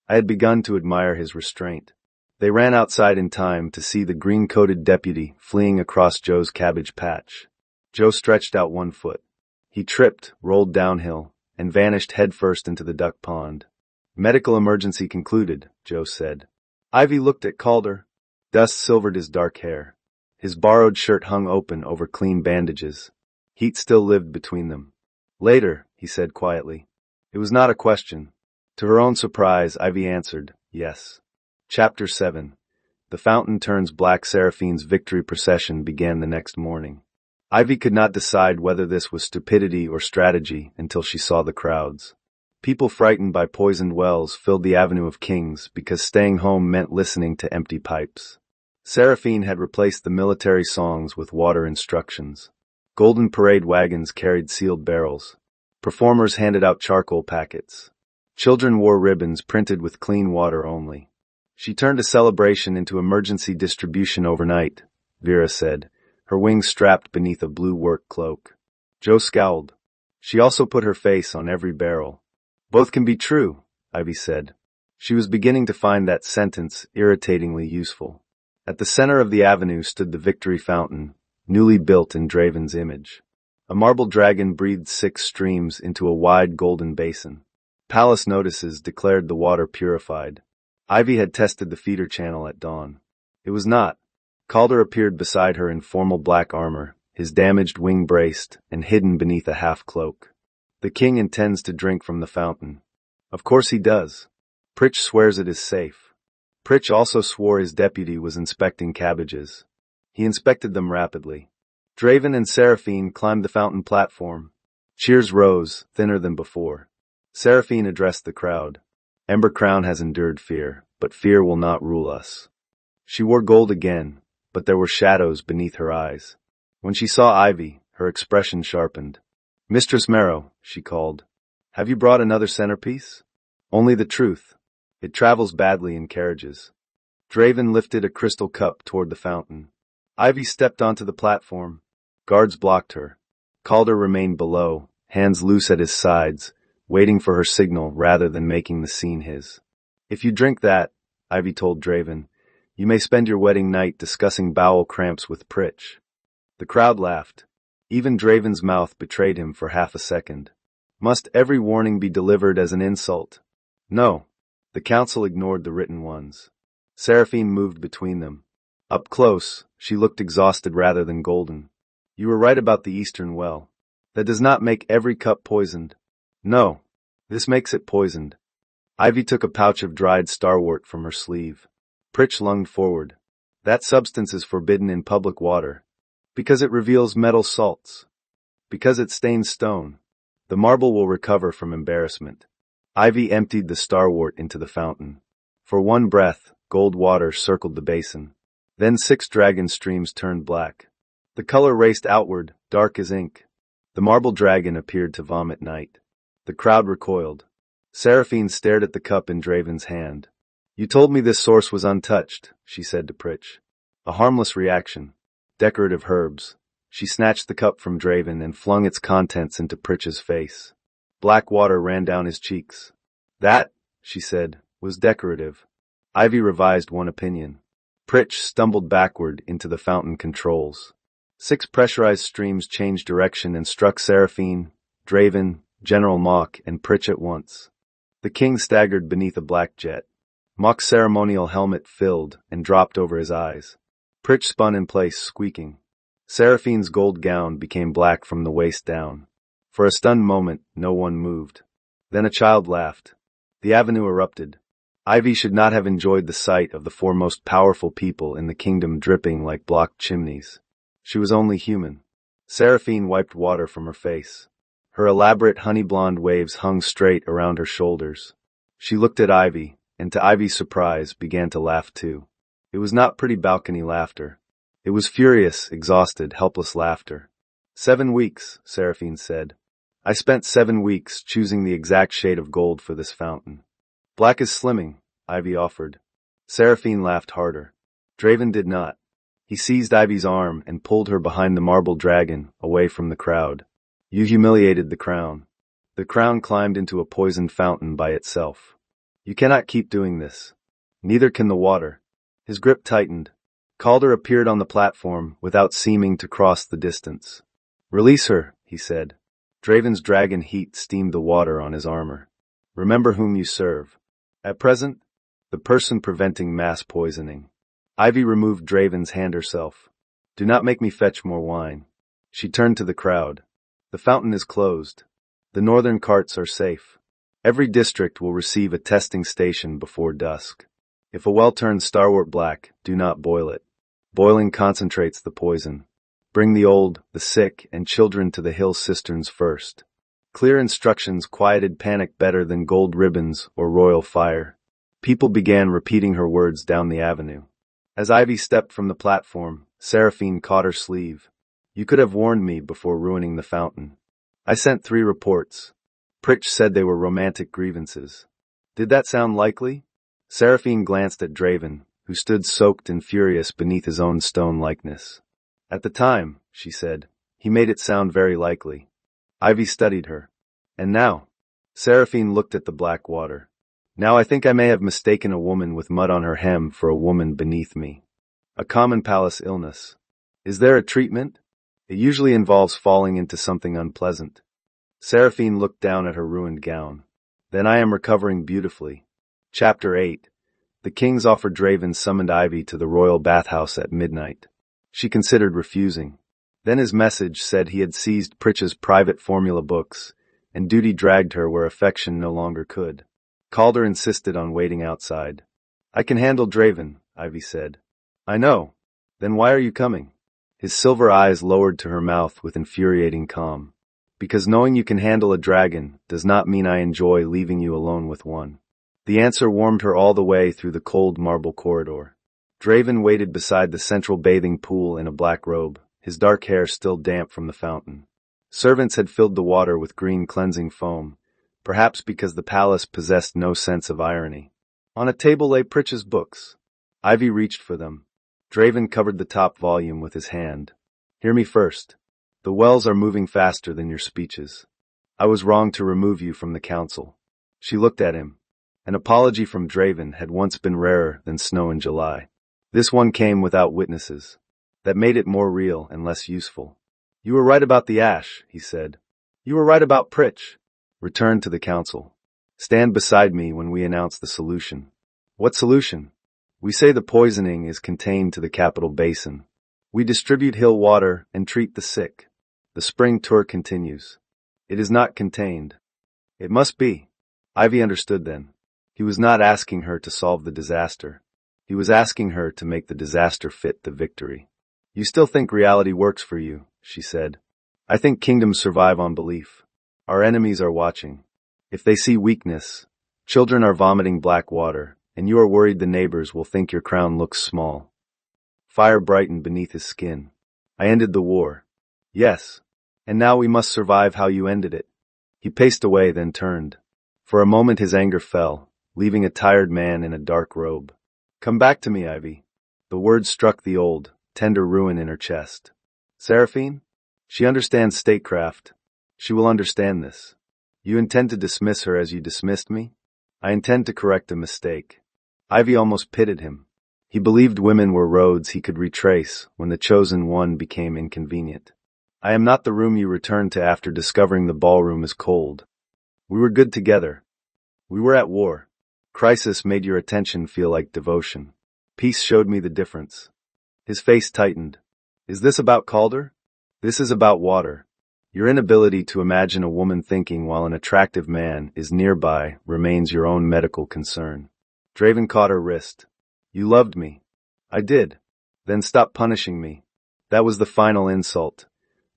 I had begun to admire his restraint. They ran outside in time to see the green-coated deputy fleeing across Joe's cabbage patch. Joe stretched out one foot. He tripped, rolled downhill, and vanished headfirst into the duck pond. Medical emergency concluded, Joe said. Ivy looked at Calder. Dust silvered his dark hair. His borrowed shirt hung open over clean bandages. Heat still lived between them. Later, he said quietly. It was not a question. To her own surprise, Ivy answered, yes. Chapter 7. The Fountain Turns Black. Seraphine's victory procession began the next morning. Ivy could not decide whether this was stupidity or strategy until she saw the crowds. People frightened by poisoned wells filled the Avenue of Kings because staying home meant listening to empty pipes. Seraphine had replaced the military songs with water instructions. Golden parade wagons carried sealed barrels. Performers handed out charcoal packets. Children wore ribbons printed with clean water only. She turned a celebration into emergency distribution overnight, Vera said, her wings strapped beneath a blue work cloak. Joe scowled. She also put her face on every barrel. Both can be true, Ivy said. She was beginning to find that sentence irritatingly useful. At the center of the avenue stood the Victory Fountain, newly built in Draven's image. A marble dragon breathed 6 streams into a wide golden basin. Palace notices declared the water purified. Ivy had tested the feeder channel at dawn. It was not. Calder appeared beside her in formal black armor, his damaged wing braced and hidden beneath a half-cloak. The king intends to drink from the fountain. Of course he does. Pritch swears it is safe. Pritch also swore his deputy was inspecting cabbages. He inspected them rapidly. Draven and Seraphine climbed the fountain platform. Cheers rose, thinner than before. Seraphine addressed the crowd. Ember Crown has endured fear, but fear will not rule us. She wore gold again, but there were shadows beneath her eyes. When she saw Ivy, her expression sharpened. Mistress Marrow, she called. Have you brought another centerpiece? Only the truth. It travels badly in carriages. Draven lifted a crystal cup toward the fountain. Ivy stepped onto the platform. Guards blocked her. Calder remained below, hands loose at his sides, waiting for her signal rather than making the scene his. If you drink that, Ivy told Draven, you may spend your wedding night discussing bowel cramps with Pritch. The crowd laughed. Even Draven's mouth betrayed him for half a second. Must every warning be delivered as an insult? No. The council ignored the written ones. Seraphine moved between them. Up close, she looked exhausted rather than golden. You were right about the Eastern well. That does not make every cup poisoned. No. This makes it poisoned. Ivy took a pouch of dried starwort from her sleeve. Pritch lunged forward. That substance is forbidden in public water. Because it reveals metal salts. Because it stains stone. The marble will recover from embarrassment. Ivy emptied the starwort into the fountain. For one breath, gold water circled the basin. Then 6 dragon streams turned black. The color raced outward, dark as ink. The marble dragon appeared to vomit night. The crowd recoiled. Seraphine stared at the cup in Draven's hand. You told me this source was untouched, she said to Pritch. A harmless reaction. Decorative herbs. She snatched the cup from Draven and flung its contents into Pritch's face. Black water ran down his cheeks. That, she said, was decorative. Ivy revised one opinion. Pritch stumbled backward into the fountain controls. 6 pressurized streams changed direction and struck Seraphine, Draven, General Mock, and Pritch at once. The king staggered beneath a black jet. Mock's ceremonial helmet filled and dropped over his eyes. Pritch spun in place, squeaking. Seraphine's gold gown became black from the waist down. For a stunned moment, no one moved. Then a child laughed. The avenue erupted. Ivy should not have enjoyed the sight of the 4 most powerful people in the kingdom dripping like blocked chimneys. She was only human. Seraphine wiped water from her face. Her elaborate honey-blonde waves hung straight around her shoulders. She looked at Ivy, and to Ivy's surprise, began to laugh too. It was not pretty balcony laughter. It was furious, exhausted, helpless laughter. 7 weeks, Seraphine said. I spent 7 weeks choosing the exact shade of gold for this fountain. Black is slimming, Ivy offered. Seraphine laughed harder. Draven did not. He seized Ivy's arm and pulled her behind the marble dragon, away from the crowd. You humiliated the crown. The crown climbed into a poisoned fountain by itself. You cannot keep doing this. Neither can the water. His grip tightened. Calder appeared on the platform without seeming to cross the distance. Release her, he said. Draven's dragon heat steamed the water on his armor. Remember whom you serve. At present, the person preventing mass poisoning. Ivy removed Draven's hand herself. Do not make me fetch more wine. She turned to the crowd. The fountain is closed. The northern carts are safe. Every district will receive a testing station before dusk. If a well turns starwort black, do not boil it. Boiling concentrates the poison. Bring the old, the sick, and children to the hill cisterns first. Clear instructions quieted panic better than gold ribbons or royal fire. People began repeating her words down the avenue. As Ivy stepped from the platform, Seraphine caught her sleeve. You could have warned me before ruining the fountain. I sent 3 reports. Pritch said they were romantic grievances. Did that sound likely? Seraphine glanced at Draven, who stood soaked and furious beneath his own stone likeness. At the time, she said, he made it sound very likely. Ivy studied her. And now? Seraphine looked at the black water. Now I think I may have mistaken a woman with mud on her hem for a woman beneath me. A common palace illness. Is there a treatment? It usually involves falling into something unpleasant. Seraphine looked down at her ruined gown. Then I am recovering beautifully. Chapter 8. The king's offer. Draven summoned Ivy to the royal bathhouse at midnight. She considered refusing. Then his message said he had seized Pritch's private formula books, and duty dragged her where affection no longer could. Calder insisted on waiting outside. I can handle Draven, Ivy said. I know. Then why are you coming? His silver eyes lowered to her mouth with infuriating calm. Because knowing you can handle a dragon does not mean I enjoy leaving you alone with one. The answer warmed her all the way through the cold marble corridor. Draven waited beside the central bathing pool in a black robe, his dark hair still damp from the fountain. Servants had filled the water with green cleansing foam, perhaps because the palace possessed no sense of irony. On a table lay Pritch's books. Ivy reached for them. Draven covered the top volume with his hand. Hear me first. The wells are moving faster than your speeches. I was wrong to remove you from the council. She looked at him. An apology from Draven had once been rarer than snow in July. This one came without witnesses. That made it more real and less useful. You were right about the ash, he said. You were right about Pritch. Return to the council. Stand beside me when we announce the solution. What solution? We say the poisoning is contained to the capital basin. We distribute hill water and treat the sick. The spring tour continues. It is not contained. It must be. Ivy understood then. He was not asking her to solve the disaster. He was asking her to make the disaster fit the victory. You still think reality works for you, she said. I think kingdoms survive on belief. Our enemies are watching. If they see weakness, children are vomiting black water, and you are worried the neighbors will think your crown looks small. Fire brightened beneath his skin. I ended the war. Yes. And now we must survive how you ended it. He paced away, then turned. For a moment his anger fell, leaving a tired man in a dark robe. Come back to me, Ivy. The words struck the old, tender ruin in her chest. Seraphine? She understands statecraft. She will understand this. You intend to dismiss her as you dismissed me? I intend to correct a mistake. Ivy almost pitied him. He believed women were roads he could retrace when the chosen one became inconvenient. I am not the room you returned to after discovering the ballroom is cold. We were good together. We were at war. Crisis made your attention feel like devotion. Peace showed me the difference. His face tightened. Is this about Calder? This is about water. Your inability to imagine a woman thinking while an attractive man is nearby remains your own medical concern. Draven caught her wrist. You loved me. I did. Then stop punishing me. That was the final insult.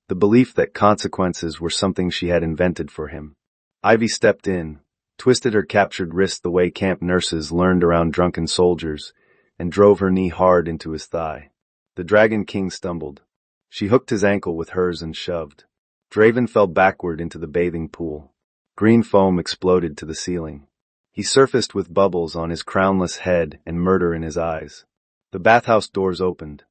The belief that consequences were something she had invented for him. Ivy stepped in, twisted her captured wrist the way camp nurses learned around drunken soldiers, and drove her knee hard into his thigh. The Dragon King stumbled. She hooked his ankle with hers and shoved. Draven fell backward into the bathing pool. Green foam exploded to the ceiling. He surfaced with bubbles on his crownless head and murder in his eyes. The bathhouse doors opened.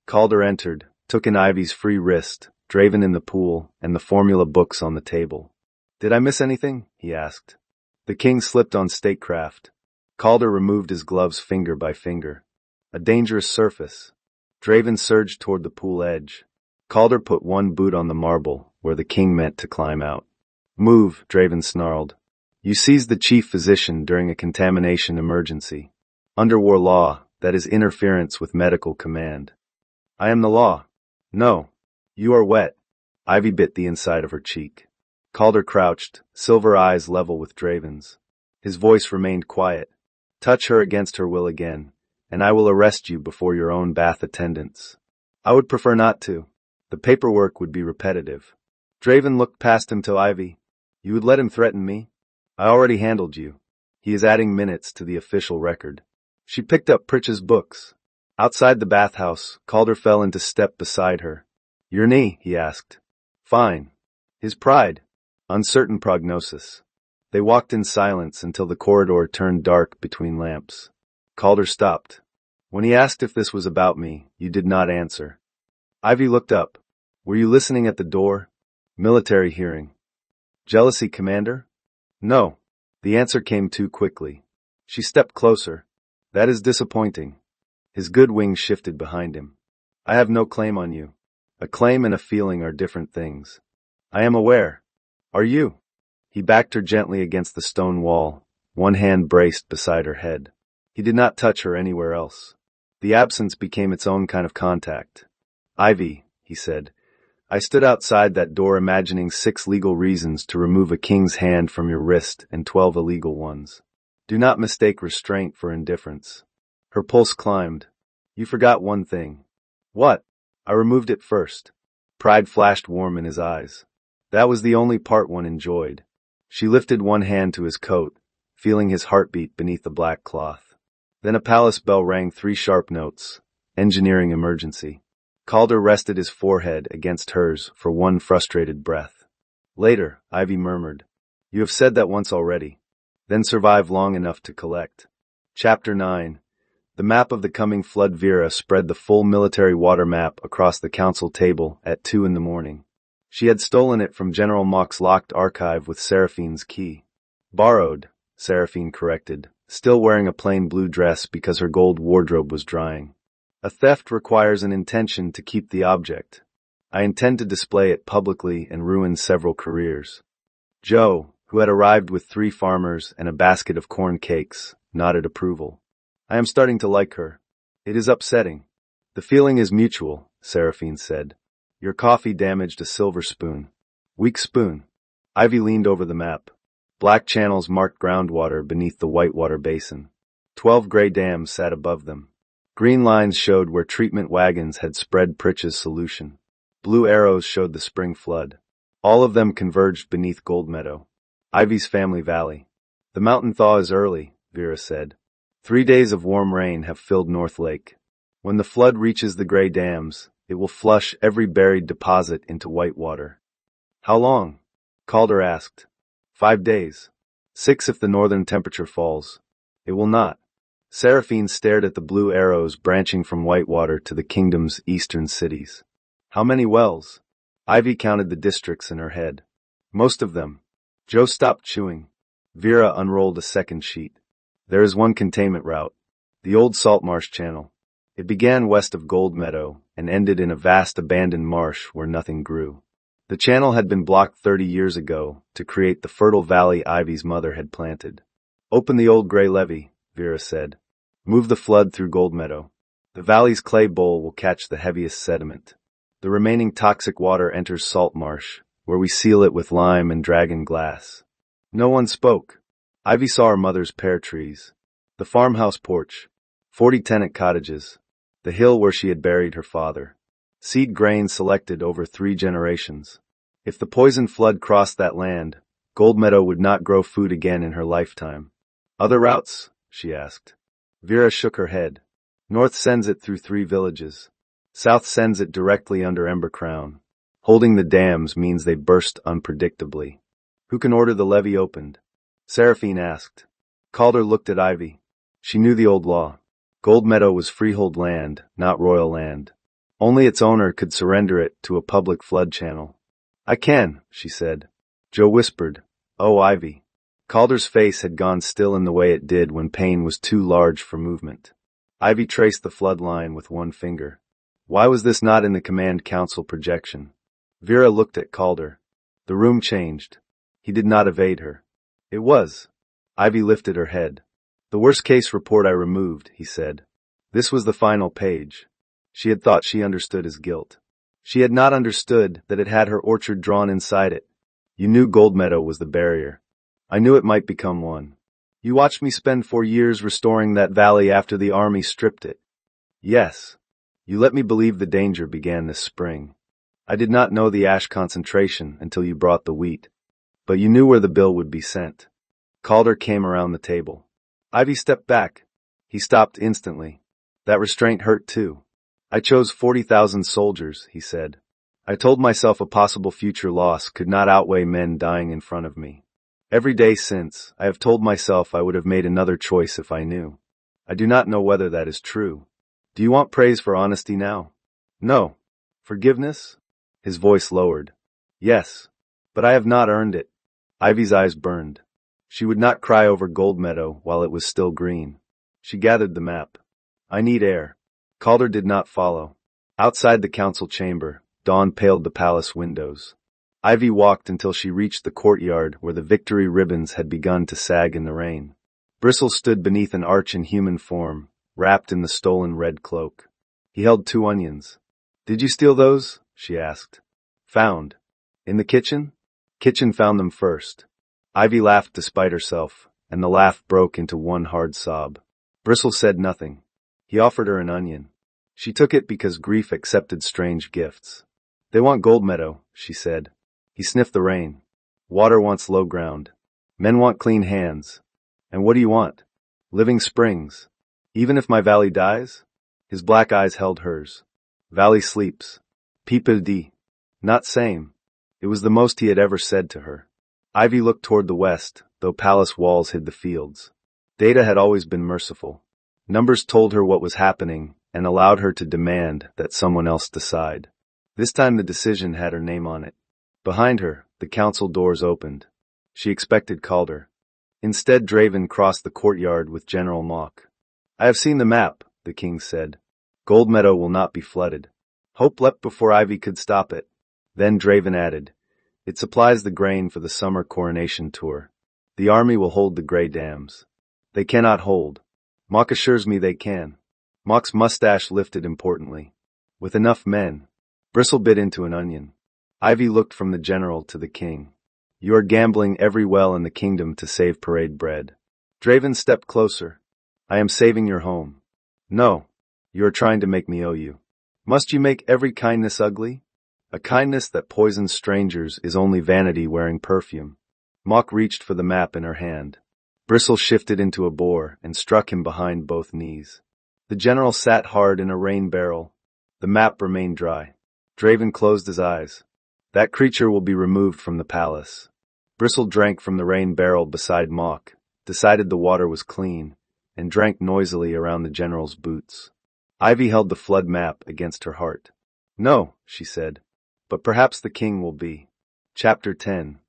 Calder entered, took in Ivy's free wrist, Draven in the pool, and the formula books on the table. Did I miss anything? He asked. The king slipped on statecraft. Calder removed his gloves finger by finger. A dangerous surface. Draven surged toward the pool edge. Calder put one boot on the marble, where the king meant to climb out. Move, Draven snarled. You seized the chief physician during a contamination emergency. Under war law, that is interference with medical command. I am the law. No. You are wet. Ivy bit the inside of her cheek. Calder crouched, silver eyes level with Draven's. His voice remained quiet. Touch her against her will again, and I will arrest you before your own bath attendants. I would prefer not to. The paperwork would be repetitive. Draven looked past him to Ivy. You would let him threaten me? I already handled you. He is adding minutes to the official record. She picked up Pritch's books. Outside the bathhouse, Calder fell into step beside her. Your knee, he asked. Fine. His pride. Uncertain prognosis. They walked in silence until the corridor turned dark between lamps. Calder stopped. When he asked if this was about me, you did not answer. Ivy looked up. Were you listening at the door? Military hearing. Jealousy, Commander? No. The answer came too quickly. She stepped closer. That is disappointing. His good wings shifted behind him. I have no claim on you. A claim and a feeling are different things. I am aware. Are you? He backed her gently against the stone wall, one hand braced beside her head. He did not touch her anywhere else. The absence became its own kind of contact. Ivy, he said. I stood outside that door imagining 6 legal reasons to remove a king's hand from your wrist and 12 illegal ones. Do not mistake restraint for indifference. Her pulse climbed. You forgot one thing. What? I removed it first. Pride flashed warm in his eyes. That was the only part one enjoyed. She lifted one hand to his coat, feeling his heartbeat beneath the black cloth. Then a palace bell rang 3 sharp notes. Engineering emergency. Calder rested his forehead against hers for one frustrated breath. Later, Ivy murmured. You have said that once already. Then survive long enough to collect. Chapter 9. The map of the coming flood. Vera spread the full military water map across the council table at 2 a.m. She had stolen it from General Mock's locked archive with Seraphine's key. Borrowed, Seraphine corrected, still wearing a plain blue dress because her gold wardrobe was drying. A theft requires an intention to keep the object. I intend to display it publicly and ruin several careers. Joe, who had arrived with 3 farmers and a basket of corn cakes, nodded approval. I am starting to like her. It is upsetting. The feeling is mutual, Seraphine said. Your coffee damaged a silver spoon. Weak spoon. Ivy leaned over the map. Black channels marked groundwater beneath the whitewater basin. 12 gray dams sat above them. Green lines showed where treatment wagons had spread Pritch's solution. Blue arrows showed the spring flood. All of them converged beneath Gold Meadow. Ivy's family valley. The mountain thaw is early, Vera said. 3 days of warm rain have filled North Lake. When the flood reaches the gray dams, it will flush every buried deposit into white water. How long? Calder asked. 5 days. 6 if the northern temperature falls. It will not. Seraphine stared at the blue arrows branching from Whitewater to the kingdom's eastern cities. How many wells? Ivy counted the districts in her head. Most of them. Joe stopped chewing. Vera unrolled a second sheet. There is one containment route. The old saltmarsh channel. It began west of Gold Meadow and ended in a vast abandoned marsh where nothing grew. The channel had been blocked 30 years ago to create the fertile valley Ivy's mother had planted. Open the old gray levee, Vera said. Move the flood through Gold Meadow. The valley's clay bowl will catch the heaviest sediment. The remaining toxic water enters salt marsh, where we seal it with lime and dragon glass. No one spoke. Ivy saw her mother's pear trees, the farmhouse porch, 40 tenant cottages, the hill where she had buried her father. Seed grain selected over 3 generations. If the poison flood crossed that land, Gold Meadow would not grow food again in her lifetime. Other routes? She asked. Vera shook her head. North sends it through 3 villages. South sends it directly under Ember Crown. Holding the dams means they burst unpredictably. Who can order the levee opened? Seraphine asked. Calder looked at Ivy. She knew the old law. Gold Meadow was freehold land, not royal land. Only its owner could surrender it to a public flood channel. I can, she said. Joe whispered, Oh, Ivy. Calder's face had gone still in the way it did when pain was too large for movement. Ivy traced the flood line with one finger. Why was this not in the command council projection? Vera looked at Calder. The room changed. He did not evade her. It was. Ivy lifted her head. The worst case report I removed, he said. This was the final page. She had thought she understood his guilt. She had not understood that it had her orchard drawn inside it. You knew Gold Meadow was the barrier. I knew it might become one. You watched me spend 4 years restoring that valley after the army stripped it. Yes. You let me believe the danger began this spring. I did not know the ash concentration until you brought the wheat. But you knew where the bill would be sent. Calder came around the table. Ivy stepped back. He stopped instantly. That restraint hurt too. I chose 40,000 soldiers, he said. I told myself a possible future loss could not outweigh men dying in front of me. Every day since, I have told myself I would have made another choice if I knew. I do not know whether that is true. Do you want praise for honesty now? No. Forgiveness? His voice lowered. Yes. But I have not earned it. Ivy's eyes burned. She would not cry over Gold Meadow while it was still green. She gathered the map. I need air. Calder did not follow. Outside the council chamber, dawn paled the palace windows. Ivy walked until she reached the courtyard where the victory ribbons had begun to sag in the rain. Bristle stood beneath an arch in human form, wrapped in the stolen red cloak. He held 2 onions. Did you steal those? She asked. Found. In the kitchen? Kitchen found them first. Ivy laughed despite herself, and the laugh broke into one hard sob. Bristle said nothing. He offered her an onion. She took it because grief accepted strange gifts. They want Gold Meadow, she said. He sniffed the rain. Water wants low ground. Men want clean hands. And what do you want? Living springs. Even if my valley dies? His black eyes held hers. Valley sleeps. People dit. Not same. It was the most he had ever said to her. Ivy looked toward the west, though palace walls hid the fields. Data had always been merciful. Numbers told her what was happening and allowed her to demand that someone else decide. This time the decision had her name on it. Behind her, the council doors opened. She expected Calder. Instead, Draven crossed the courtyard with General Mock. I have seen the map, the king said. Gold Meadow will not be flooded. Hope leapt before Ivy could stop it. Then Draven added, It supplies the grain for the summer coronation tour. The army will hold the Grey Dams. They cannot hold. Mock assures me they can. Mock's mustache lifted importantly. With enough men. Bristle bit into an onion. Ivy looked from the general to the king. You are gambling every well in the kingdom to save parade bread. Draven stepped closer. I am saving your home. No. You are trying to make me owe you. Must you make every kindness ugly? A kindness that poisons strangers is only vanity wearing perfume. Mock reached for the map in her hand. Bristle shifted into a boar and struck him behind both knees. The general sat hard in a rain barrel. The map remained dry. Draven closed his eyes. That creature will be removed from the palace. Bristle drank from the rain barrel beside Mock, decided the water was clean, and drank noisily around the general's boots. Ivy held the flood map against her heart. No, she said. but perhaps the king will be. Chapter 10.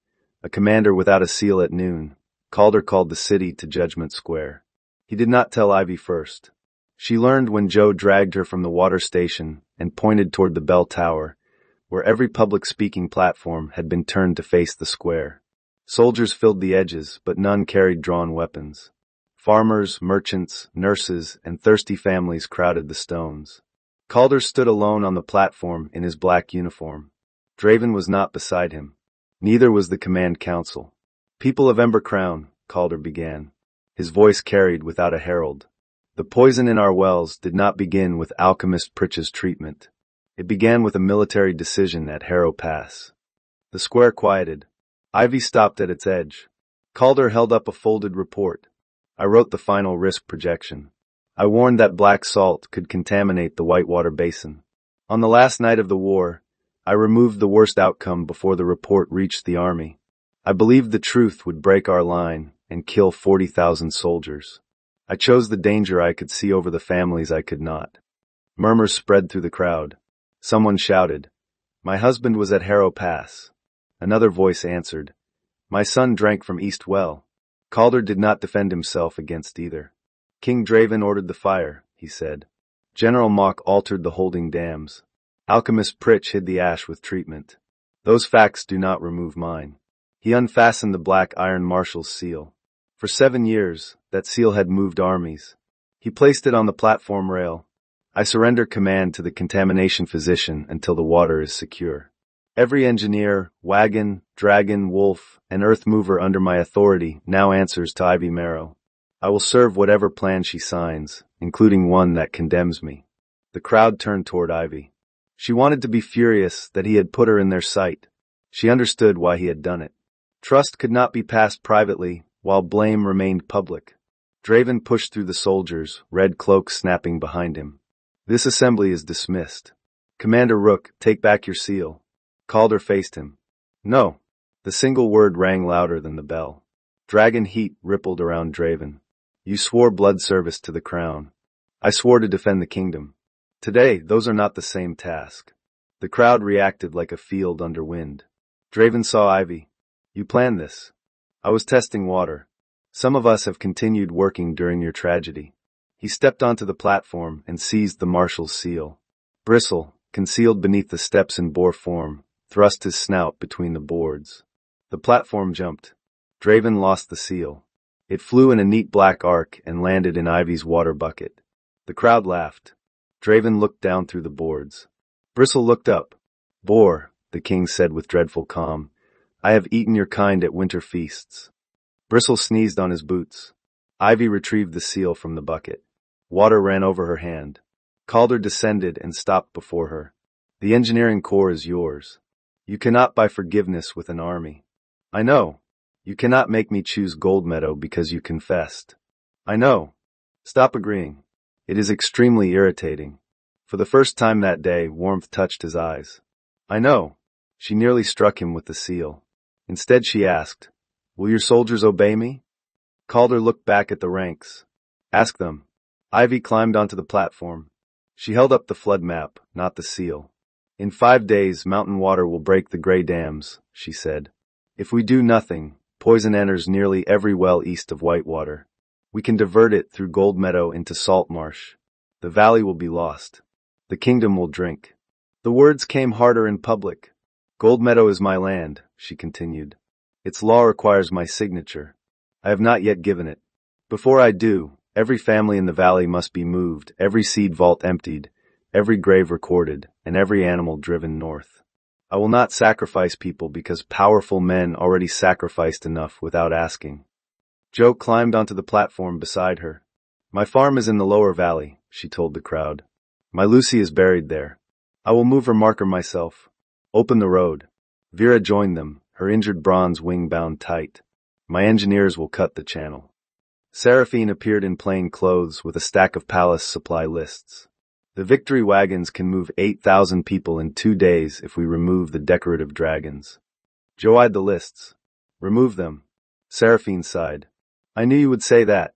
A commander without a seal at noon. Calder called the city to Judgment Square. He did not tell Ivy first. She learned when Joe dragged her from the water station and pointed toward the bell tower, where every public speaking platform had been turned to face the square. Soldiers filled the edges, but none carried drawn weapons. Farmers, merchants, nurses, and thirsty families crowded the stones. Calder stood alone on the platform in his black uniform. Draven was not beside him. Neither was the command council. "People of Ember Crown," Calder began. His voice carried without a herald. "The poison in our wells did not begin with alchemist Pritch's treatment. It began with a military decision at Harrow Pass." The square quieted. Ivy stopped at its edge. Calder held up a folded report. "I wrote the final risk projection. I warned that black salt could contaminate the Whitewater Basin. On the last night of the war, I removed the worst outcome before the report reached the army. I believed the truth would break our line and kill 40,000 soldiers. I chose the danger I could see over the families I could not." Murmurs spread through the crowd. Someone shouted, "My husband was at Harrow Pass." Another voice answered, "My son drank from East Well." Calder did not defend himself against either. "King Draven ordered the fire," he said. "General Mock altered the holding dams. Alchemist Pritch hid the ash with treatment. Those facts do not remove mine." He unfastened the black iron marshal's seal. For 7 years, that seal had moved armies. He placed it on the platform rail. "I surrender command to the contamination physician until the water is secure. Every engineer, wagon, dragon, wolf, and earth mover under my authority now answers to Ivy Marrow. I will serve whatever plan she signs, including one that condemns me." The crowd turned toward Ivy. She wanted to be furious that he had put her in their sight. She understood why he had done it. Trust could not be passed privately, while blame remained public. Draven pushed through the soldiers, red cloaks snapping behind him. "This assembly is dismissed. Commander Rook, take back your seal." Calder faced him. "No." The single word rang louder than the bell. Dragon heat rippled around Draven. "You swore blood service to the crown. I swore to defend the kingdom. Today, those are not the same task." The crowd reacted like a field under wind. Draven saw Ivy. "You planned this." "I was testing water. Some of us have continued working during your tragedy." He stepped onto the platform and seized the marshal's seal. Bristle, concealed beneath the steps in boar form, thrust his snout between the boards. The platform jumped. Draven lost the seal. It flew in a neat black arc and landed in Ivy's water bucket. The crowd laughed. Draven looked down through the boards. Bristle looked up. "Boar," the king said with dreadful calm, "I have eaten your kind at winter feasts." Bristle sneezed on his boots. Ivy retrieved the seal from the bucket. Water ran over her hand. Calder descended and stopped before her. "The engineering corps is yours. You cannot buy forgiveness with an army. I know. You cannot make me choose Goldmeadow because you confessed. I know. Stop agreeing. It is extremely irritating." For the first time that day, warmth touched his eyes. "I know." She nearly struck him with the seal. Instead she asked, "Will your soldiers obey me?" Calder looked back at the ranks. "Ask them." Ivy climbed onto the platform. She held up the flood map, not the seal. "In 5 days, mountain water will break the gray dams," she said. "If we do nothing, poison enters nearly every well east of Whitewater. We can divert it through Goldmeadow into Salt Marsh. The valley will be lost. The kingdom will drink." The words came harder in public. "Goldmeadow is my land," she continued. "Its law requires my signature. I have not yet given it. Before I do, every family in the valley must be moved, every seed vault emptied, every grave recorded, and every animal driven north. I will not sacrifice people because powerful men already sacrificed enough without asking." Joe climbed onto the platform beside her. "My farm is in the lower valley," she told the crowd. "My Lucy is buried there. I will move her marker myself. Open the road." Vera joined them, her injured bronze wing bound tight. "My engineers will cut the channel." Seraphine appeared in plain clothes with a stack of palace supply lists. "The victory wagons can move 8,000 people in 2 days if we remove the decorative dragons." Joe eyed the lists. "Remove them." Seraphine sighed. "I knew you would say that."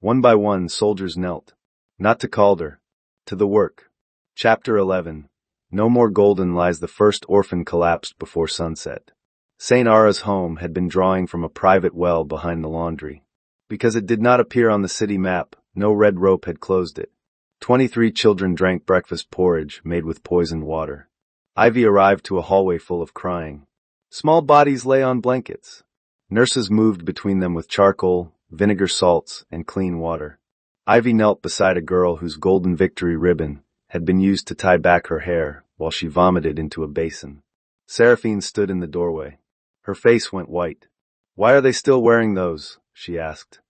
One by one, soldiers knelt. Not to Calder. To the work. Chapter 11. No more golden lies the first orphan collapsed before sunset. St. Ara's home had been drawing from a private well behind the laundry. Because it did not appear on the city map, no red rope had closed it. 23 children drank breakfast porridge made with poisoned water. Ivy arrived to a hallway full of crying. Small bodies lay on blankets. Nurses moved between them with charcoal, vinegar salts, and clean water. Ivy knelt beside a girl whose golden victory ribbon had been used to tie back her hair while she vomited into a basin. Seraphine stood in the doorway. Her face went white. "Why are they still wearing those?" she asked.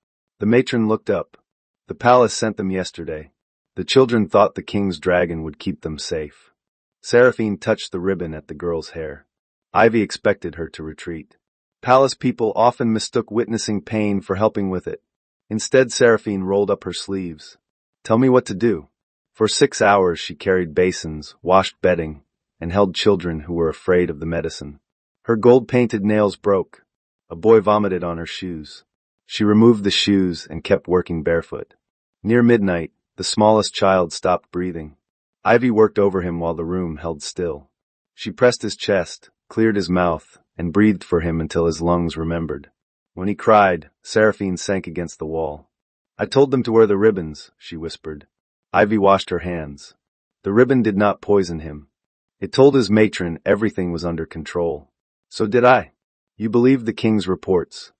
The matron looked up. "The palace sent them yesterday. The children thought the king's dragon would keep them safe." Seraphine touched the ribbon at the girl's hair. Ivy expected her to retreat. Palace people often mistook witnessing pain for helping with it. Instead, Seraphine rolled up her sleeves. "Tell me what to do." For 6 hours she carried basins, washed bedding, and held children who were afraid of the medicine. Her gold-painted nails broke. A boy vomited on her shoes. She removed the shoes and kept working barefoot. Near midnight, the smallest child stopped breathing. Ivy worked over him while the room held still. She pressed his chest, cleared his mouth, and breathed for him until his lungs remembered. When he cried, Seraphine sank against the wall. "I told them to wear the ribbons," she whispered. Ivy washed her hands. The ribbon did not poison him. It told his matron everything was under control. "So did I. You believed the king's reports."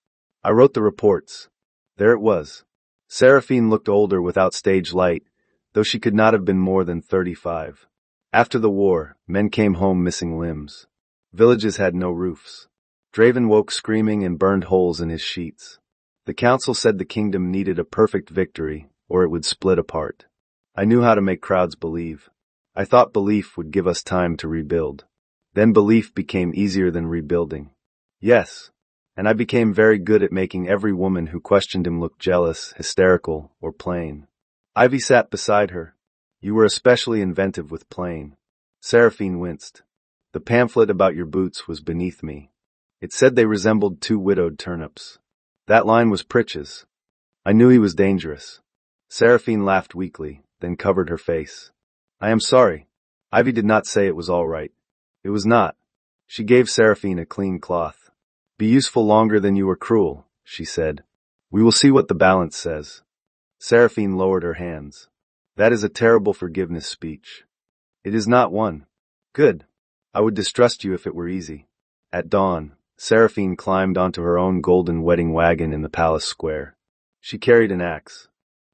"I wrote the reports." There it was. Seraphine looked older without stage light, though she could not have been more than 35. After the war, men came home missing limbs. Villages had no roofs. Draven woke screaming and burned holes in his sheets. The council said the kingdom needed a perfect victory, or it would split apart. I knew how to make crowds believe. I thought belief would give us time to rebuild. Then belief became easier than rebuilding. Yes, and I became very good at making every woman who questioned him look jealous, hysterical, or plain. Ivy sat beside her. "You were especially inventive with plain." Seraphine winced. "The pamphlet about your boots was beneath me. It said they resembled 2 widowed turnips. That line was Pritch's. I knew he was dangerous." Seraphine laughed weakly, then covered her face. "I am sorry." Ivy did not say it was all right. It was not. She gave Seraphine a clean cloth. "Be useful longer than you were cruel," she said. "We will see what the balance says." Seraphine lowered her hands. "That is a terrible forgiveness speech." "It is not one." "Good. I would distrust you if it were easy." At dawn, Seraphine climbed onto her own golden wedding wagon in the palace square. She carried an axe.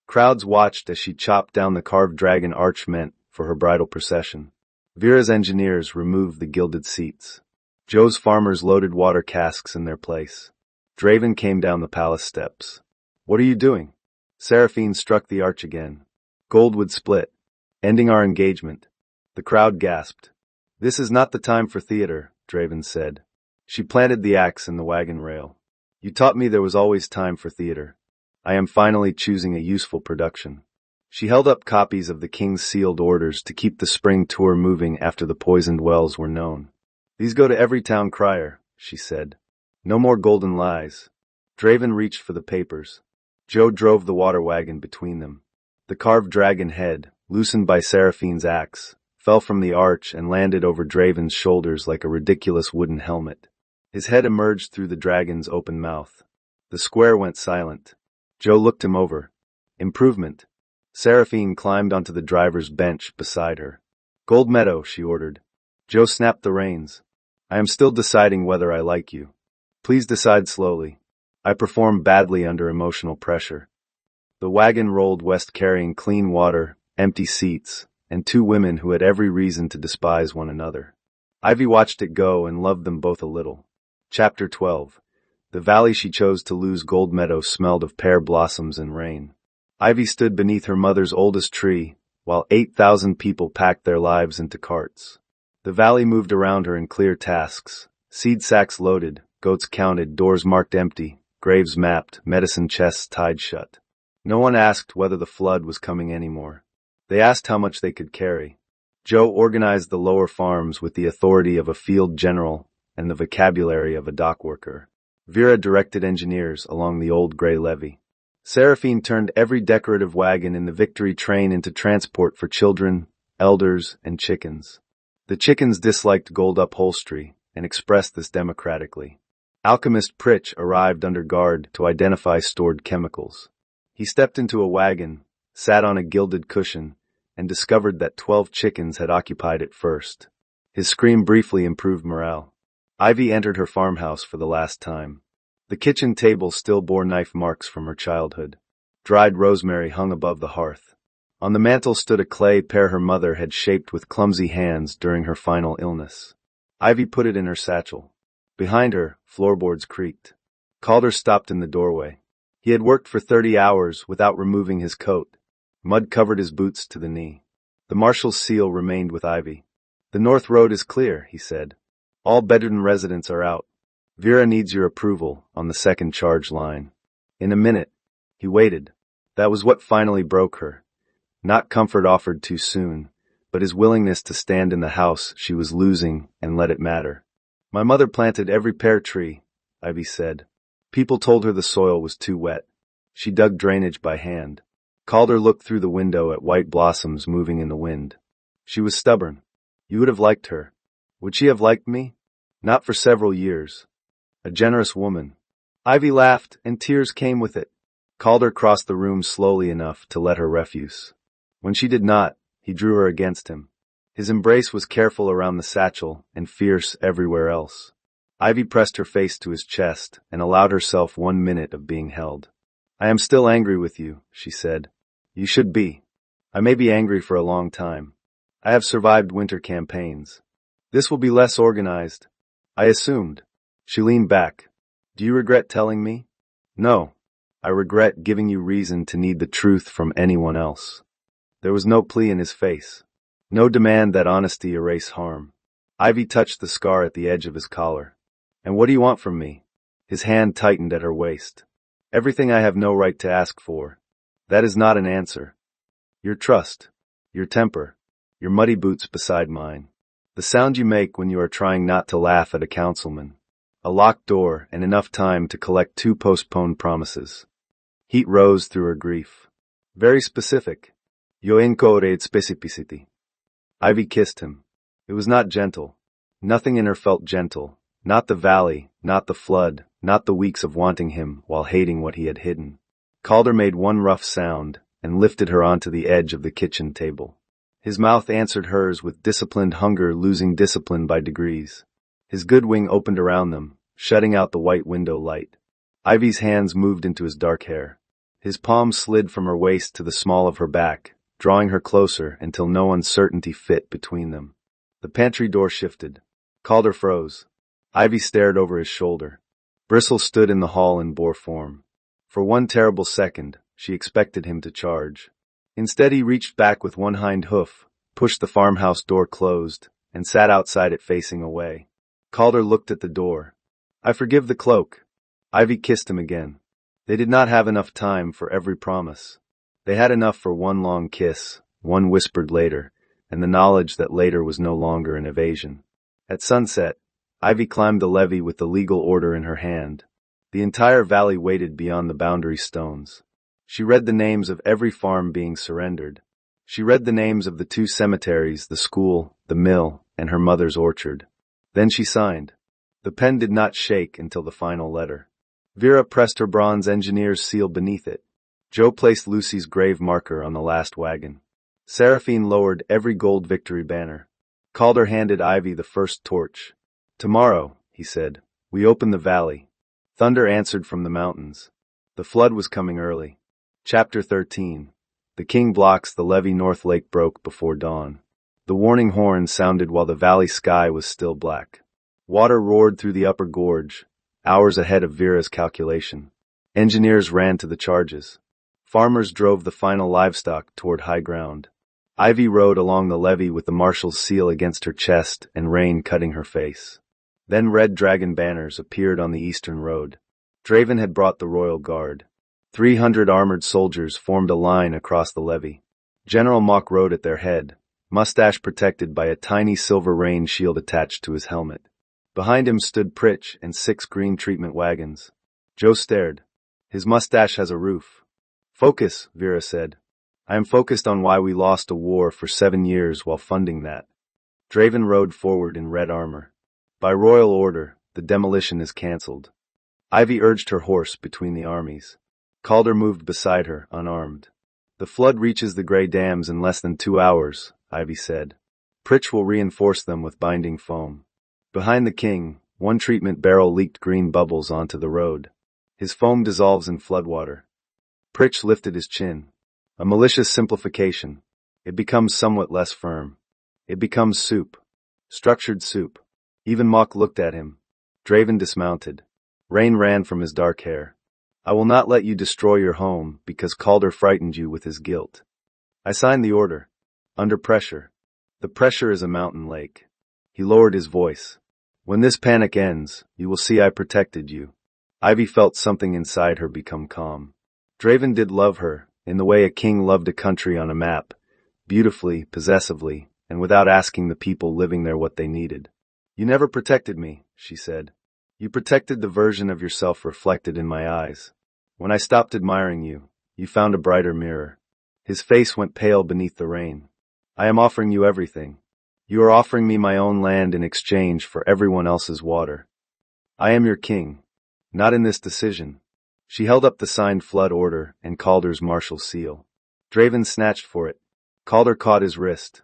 Crowds watched as she chopped down the carved dragon arch meant for her bridal procession. Vera's engineers removed the gilded seats. Joe's farmers loaded water casks in their place. Draven came down the palace steps. "What are you doing?" Seraphine struck the arch again. "Gold would split, ending our engagement." The crowd gasped. "This is not the time for theater," Draven said. She planted the axe in the wagon rail. "You taught me there was always time for theater. I am finally choosing a useful production." She held up copies of the king's sealed orders to keep the spring tour moving after the poisoned wells were known. "These go to every town crier," she said. "No more golden lies." Draven reached for the papers. Joe drove the water wagon between them. The carved dragon head, loosened by Seraphine's axe, fell from the arch and landed over Draven's shoulders like a ridiculous wooden helmet. His head emerged through the dragon's open mouth. The square went silent. Joe looked him over. Improvement. Seraphine climbed onto the driver's bench beside her. "Gold Meadow," she ordered. Joe snapped the reins. "I am still deciding whether I like you. Please decide slowly. I perform badly under emotional pressure." The wagon rolled west carrying clean water, empty seats, and 2 women who had every reason to despise one another. Ivy watched it go and loved them both a little. Chapter 12. The valley she chose to lose Gold Meadow smelled of pear blossoms and rain. Ivy stood beneath her mother's oldest tree, while 8,000 people packed their lives into carts. The valley moved around her in clear tasks. Seed sacks loaded, goats counted, doors marked empty, graves mapped, medicine chests tied shut. No one asked whether the flood was coming anymore. They asked how much they could carry. Joe organized the lower farms with the authority of a field general and the vocabulary of a dock worker. Vera directed engineers along the old gray levee. Seraphine turned every decorative wagon in the victory train into transport for children, elders, and chickens. The chickens disliked gold upholstery and expressed this democratically. Alchemist Pritch arrived under guard to identify stored chemicals. He stepped into a wagon, sat on a gilded cushion, and discovered that 12 chickens had occupied it first. His scream briefly improved morale. Ivy entered her farmhouse for the last time. The kitchen table still bore knife marks from her childhood. Dried rosemary hung above the hearth. On the mantel stood a clay pear her mother had shaped with clumsy hands during her final illness. Ivy put it in her satchel. Behind her, floorboards creaked. Calder stopped in the doorway. He had worked for 30 hours without removing his coat. Mud covered his boots to the knee. The marshal's seal remained with Ivy. "The North Road is clear," he said. "All bedridden residents are out. Vera needs your approval on the second charge line." In a minute, he waited. That was what finally broke her. Not comfort offered too soon, but his willingness to stand in the house she was losing and let it matter. "My mother planted every pear tree," Ivy said. "People told her the soil was too wet. She dug drainage by hand." Calder looked through the window at white blossoms moving in the wind. "She was stubborn. You would have liked her. Would she have liked me? Not for several years. A generous woman." Ivy laughed, and tears came with it. Calder crossed the room slowly enough to let her refuse. When she did not, he drew her against him. His embrace was careful around the satchel and fierce everywhere else. Ivy pressed her face to his chest and allowed herself 1 minute of being held. "I am still angry with you," she said. "You should be. I may be angry for a long time. I have survived winter campaigns. This will be less organized. I assumed." She leaned back. "Do you regret telling me?" "No. I regret giving you reason to need the truth from anyone else." There was no plea in his face. No demand that honesty erase harm. Ivy touched the scar at the edge of his collar. "And what do you want from me?" His hand tightened at her waist. "Everything I have no right to ask for. That is not an answer. Your trust. Your temper. Your muddy boots beside mine. The sound you make when you are trying not to laugh at a councilman. A locked door and enough time to collect 2 postponed promises." Heat rose through her grief. "Very specific. Yo encoded specificity." Ivy kissed him. It was not gentle. Nothing in her felt gentle. Not the valley, not the flood, not the weeks of wanting him while hating what he had hidden. Calder made one rough sound and lifted her onto the edge of the kitchen table. His mouth answered hers with disciplined hunger losing discipline by degrees. His good wing opened around them, shutting out the white window light. Ivy's hands moved into his dark hair. His palms slid from her waist to the small of her back, drawing her closer until no uncertainty fit between them. The pantry door shifted. Calder froze. Ivy stared over his shoulder. Bristle stood in the hall in boar form. For one terrible second, she expected him to charge. Instead he reached back with one hind hoof, pushed the farmhouse door closed, and sat outside it facing away. Calder looked at the door. "I forgive the cloak." Ivy kissed him again. They did not have enough time for every promise. They had enough for one long kiss, one whispered later, and the knowledge that later was no longer an evasion. At sunset, Ivy climbed the levee with the legal order in her hand. The entire valley waited beyond the boundary stones. She read the names of every farm being surrendered. She read the names of the 2 cemeteries, the school, the mill, and her mother's orchard. Then she signed. The pen did not shake until the final letter. Vera pressed her bronze engineer's seal beneath it. Joe placed Lucy's grave marker on the last wagon. Seraphine lowered every gold victory banner. Calder handed Ivy the first torch. "Tomorrow," he said, "we open the valley." Thunder answered from the mountains. The flood was coming early. Chapter 13. The king blocks the levee. North Lake broke before dawn. The warning horn sounded while the valley sky was still black. Water roared through the upper gorge, hours ahead of Vera's calculation. Engineers ran to the charges. Farmers drove the final livestock toward high ground. Ivy rode along the levee with the marshal's seal against her chest and rain cutting her face. Then red dragon banners appeared on the eastern road. Draven had brought the royal guard. 300 armored soldiers formed a line across the levee. General Mock rode at their head, mustache protected by a tiny silver rain shield attached to his helmet. Behind him stood Pritch and 6 green treatment wagons. Joe stared. "His mustache has a roof." "Focus," Vera said. "I am focused on why we lost a war for 7 years while funding that." Draven rode forward in red armor. By royal order, the demolition is cancelled. Ivy urged her horse between the armies. Calder moved beside her, unarmed. The flood reaches the Grey Dams in less than 2 hours, Ivy said. Pritch will reinforce them with binding foam. Behind the king, one treatment barrel leaked green bubbles onto the road. His foam dissolves in floodwater. Pritch lifted his chin. A malicious simplification. It becomes somewhat less firm. It becomes soup. Structured soup. Even Mock looked at him. Draven dismounted. Rain ran from his dark hair. I will not let you destroy your home because Calder frightened you with his guilt. I signed the order. Under pressure. The pressure is a mountain lake. He lowered his voice. When this panic ends, you will see I protected you. Ivy felt something inside her become calm. Draven did love her, in the way a king loved a country on a map, beautifully, possessively, and without asking the people living there what they needed. You never protected me, she said. You protected the version of yourself reflected in my eyes. When I stopped admiring you, you found a brighter mirror. His face went pale beneath the rain. I am offering you everything. You are offering me my own land in exchange for everyone else's water. I am your king. Not in this decision. She held up the signed flood order and Calder's martial seal. Draven snatched for it. Calder caught his wrist.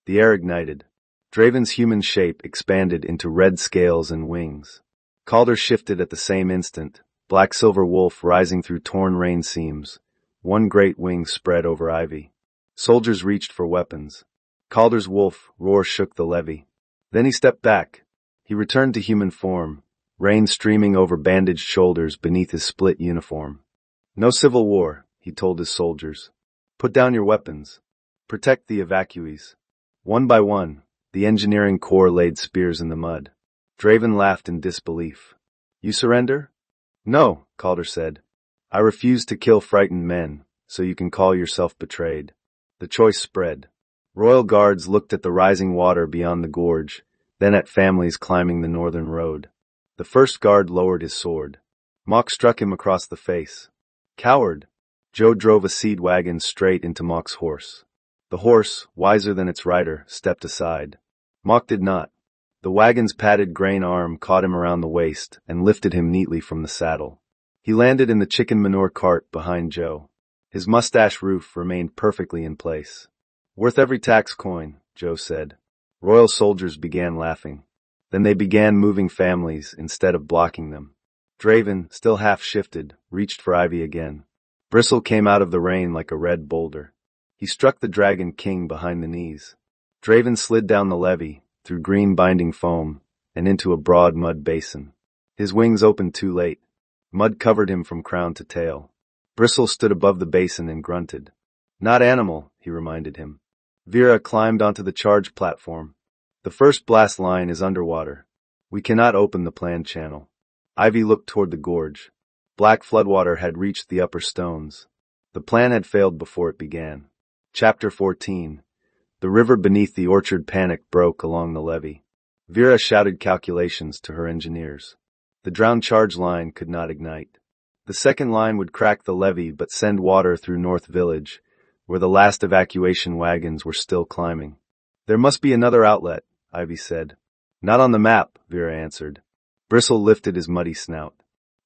The air ignited. Draven's human shape expanded into red scales and wings. Calder shifted at the same instant, black-silver wolf rising through torn rain seams. One great wing spread over Ivy. Soldiers reached for weapons. Calder's wolf roar shook the levee. Then he stepped back. He returned to human form, rain streaming over bandaged shoulders beneath his split uniform. No civil war, he told his soldiers. Put down your weapons. Protect the evacuees. One by one, the engineering corps laid spears in the mud. Draven laughed in disbelief. You surrender? No, Calder said. I refuse to kill frightened men, so you can call yourself betrayed. The choice spread. Royal guards looked at the rising water beyond the gorge, then at families climbing the northern road. The first guard lowered his sword. Mock struck him across the face. Coward! Joe drove a seed wagon straight into Mock's horse. The horse, wiser than its rider, stepped aside. Mock did not. The wagon's padded grain arm caught him around the waist and lifted him neatly from the saddle. He landed in the chicken manure cart behind Joe. His mustache roof remained perfectly in place. Worth every tax coin, Joe said. Royal soldiers began laughing. Then they began moving families instead of blocking them. Draven, still half-shifted, reached for Ivy again. Bristle came out of the rain like a red boulder. He struck the Dragon King behind the knees. Draven slid down the levee, through green binding foam, and into a broad mud basin. His wings opened too late. Mud covered him from crown to tail. Bristle stood above the basin and grunted. Not animal, he reminded him. Vera climbed onto the charge platform. The first blast line is underwater. We cannot open the planned channel. Ivy looked toward the gorge. Black floodwater had reached the upper stones. The plan had failed before it began. Chapter 14. The river beneath the orchard panic broke along the levee. Vera shouted calculations to her engineers. The drowned charge line could not ignite. The second line would crack the levee but send water through North Village, where the last evacuation wagons were still climbing. There must be another outlet, Ivy said. Not on the map, Vera answered. Bristle lifted his muddy snout.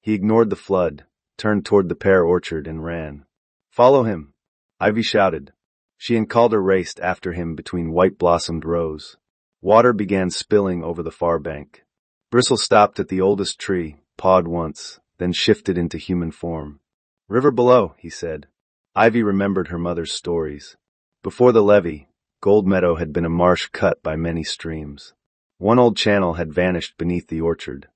He ignored the flood, turned toward the pear orchard and ran. Follow him, Ivy shouted. She and Calder raced after him between white-blossomed rows. Water began spilling over the far bank. Bristle stopped at the oldest tree, pawed once, then shifted into human form. River below, he said. Ivy remembered her mother's stories. Before the levee, Gold Meadow had been a marsh cut by many streams. One old channel had vanished beneath the orchard.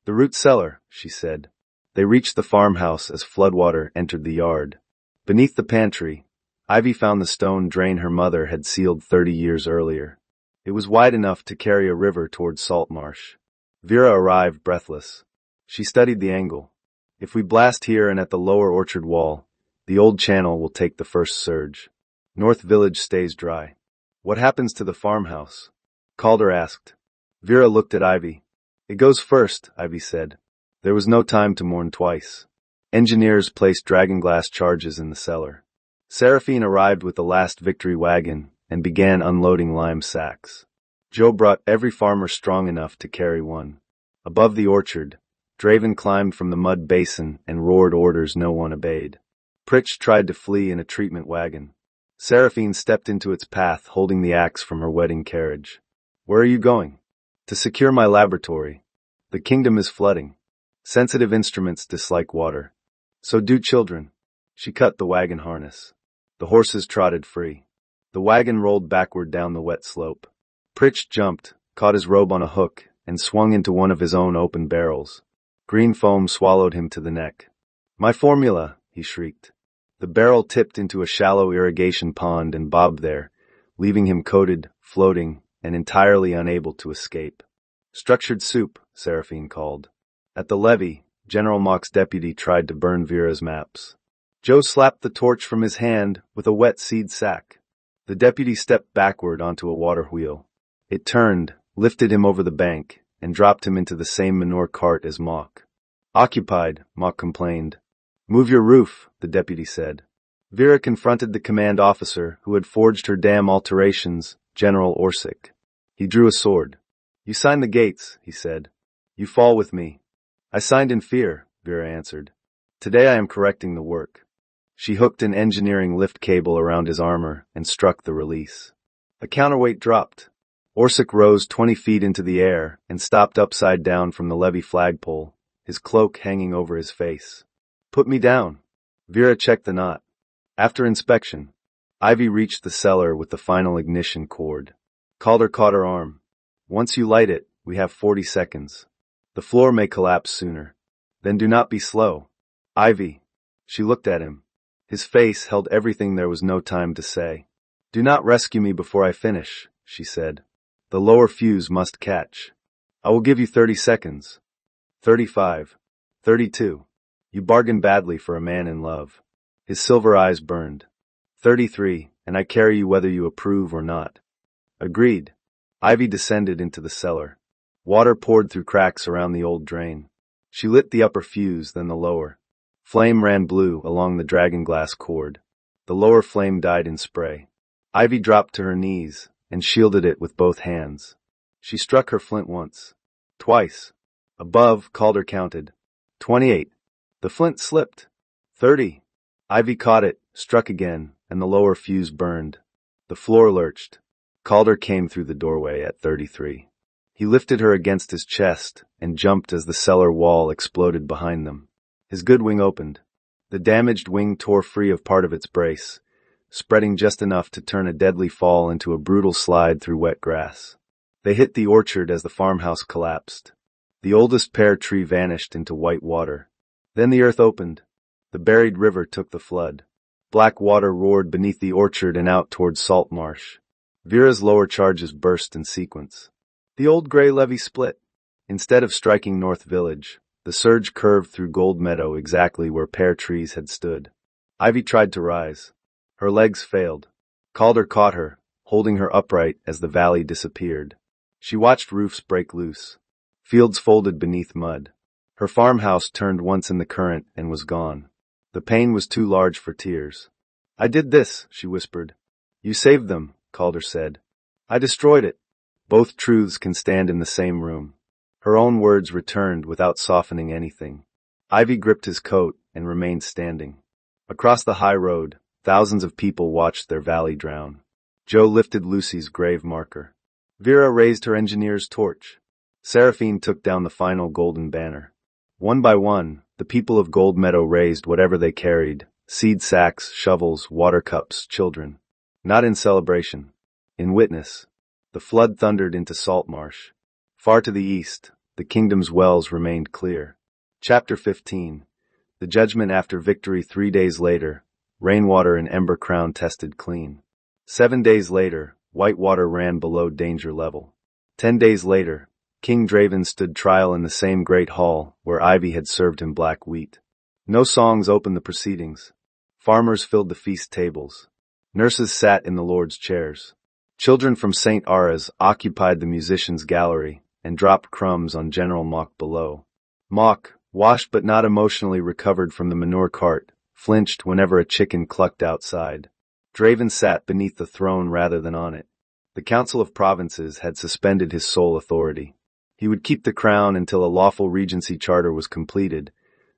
The root cellar, she said. They reached the farmhouse as floodwater entered the yard. Beneath the pantry, Ivy found the stone drain her mother had sealed 30 years earlier. It was wide enough to carry a river toward Salt Marsh. Vera arrived breathless. She studied the angle. If we blast here and at the lower orchard wall, the old channel will take the first surge. North Village stays dry. What happens to the farmhouse? Calder asked. Vera looked at Ivy. It goes first, Ivy said. There was no time to mourn twice. Engineers placed dragonglass charges in the cellar. Seraphine arrived with the last victory wagon and began unloading lime sacks. Joe brought every farmer strong enough to carry one. Above the orchard, Draven climbed from the mud basin and roared orders no one obeyed. Pritch tried to flee in a treatment wagon. Seraphine stepped into its path, holding the axe from her wedding carriage. Where are you going? To secure my laboratory. The kingdom is flooding. Sensitive instruments dislike water. So do children. She cut the wagon harness. The horses trotted free. The wagon rolled backward down the wet slope. Pritch jumped, caught his robe on a hook, and swung into one of his own open barrels. Green foam swallowed him to the neck. My formula, he shrieked. The barrel tipped into a shallow irrigation pond and bobbed there, leaving him coated, floating, and entirely unable to escape. Structured soup, Seraphine called. At the levee, General Mock's deputy tried to burn Vera's maps. Joe slapped the torch from his hand with a wet seed sack. The deputy stepped backward onto a water wheel. It turned, lifted him over the bank, and dropped him into the same manure cart as Mock. Occupied, Mock complained. Move your roof, the deputy said. Vera confronted the command officer who had forged her damn alterations, General Orsic. He drew a sword. You signed the gates, he said. You fall with me. I signed in fear, Vera answered. Today I am correcting the work. She hooked an engineering lift cable around his armor and struck the release. A counterweight dropped. Orsic rose 20 feet into the air and stopped upside down from the levee flagpole, his cloak hanging over his face. Put me down. Vera checked the knot. After inspection, Ivy reached the cellar with the final ignition cord. Calder caught her arm. Once you light it, we have 40 seconds. The floor may collapse sooner. Then do not be slow. Ivy. She looked at him. His face held everything there was no time to say. Do not rescue me before I finish, she said. The lower fuse must catch. I will give you 30 seconds. 35. 32. You bargained badly for a man in love. His silver eyes burned. 33, and I carry you whether you approve or not. Agreed. Ivy descended into the cellar. Water poured through cracks around the old drain. She lit the upper fuse, then the lower. Flame ran blue along the dragonglass cord. The lower flame died in spray. Ivy dropped to her knees and shielded it with both hands. She struck her flint once. Twice. Above, Calder counted. 28. The flint slipped. 30. Ivy caught it, struck again, and the lower fuse burned. The floor lurched. Calder came through the doorway at 33. He lifted her against his chest and jumped as the cellar wall exploded behind them. His good wing opened. The damaged wing tore free of part of its brace, spreading just enough to turn a deadly fall into a brutal slide through wet grass. They hit the orchard as the farmhouse collapsed. The oldest pear tree vanished into white water. Then the earth opened. The buried river took the flood. Black water roared beneath the orchard and out toward Salt Marsh. Vera's lower charges burst in sequence. The old gray levee split. Instead of striking North Village, the surge curved through Gold Meadow exactly where pear trees had stood. Ivy tried to rise. Her legs failed. Calder caught her, holding her upright as the valley disappeared. She watched roofs break loose. Fields folded beneath mud. Her farmhouse turned once in the current and was gone. The pain was too large for tears. I did this, she whispered. You saved them, Calder said. I destroyed it. Both truths can stand in the same room. Her own words returned without softening anything. Ivy gripped his coat and remained standing. Across the high road, thousands of people watched their valley drown. Joe lifted Lucy's grave marker. Vera raised her engineer's torch. Seraphine took down the final golden banner. One by one, the people of Gold Meadow raised whatever they carried, seed sacks, shovels, water cups, children. Not in celebration. In witness. The flood thundered into Salt Marsh. Far to the east, the kingdom's wells remained clear. Chapter 15. The judgment after victory 3 days later, rainwater in Ember Crown tested clean. 7 days later, white water ran below danger level. 10 days later, King Draven stood trial in the same great hall where Ivy had served him black wheat. No songs opened the proceedings. Farmers filled the feast tables. Nurses sat in the Lord's chairs. Children from St. Ara's occupied the musicians' gallery and dropped crumbs on General Mock below. Mock, washed but not emotionally recovered from the manure cart, flinched whenever a chicken clucked outside. Draven sat beneath the throne rather than on it. The Council of Provinces had suspended his sole authority. He would keep the crown until a lawful regency charter was completed,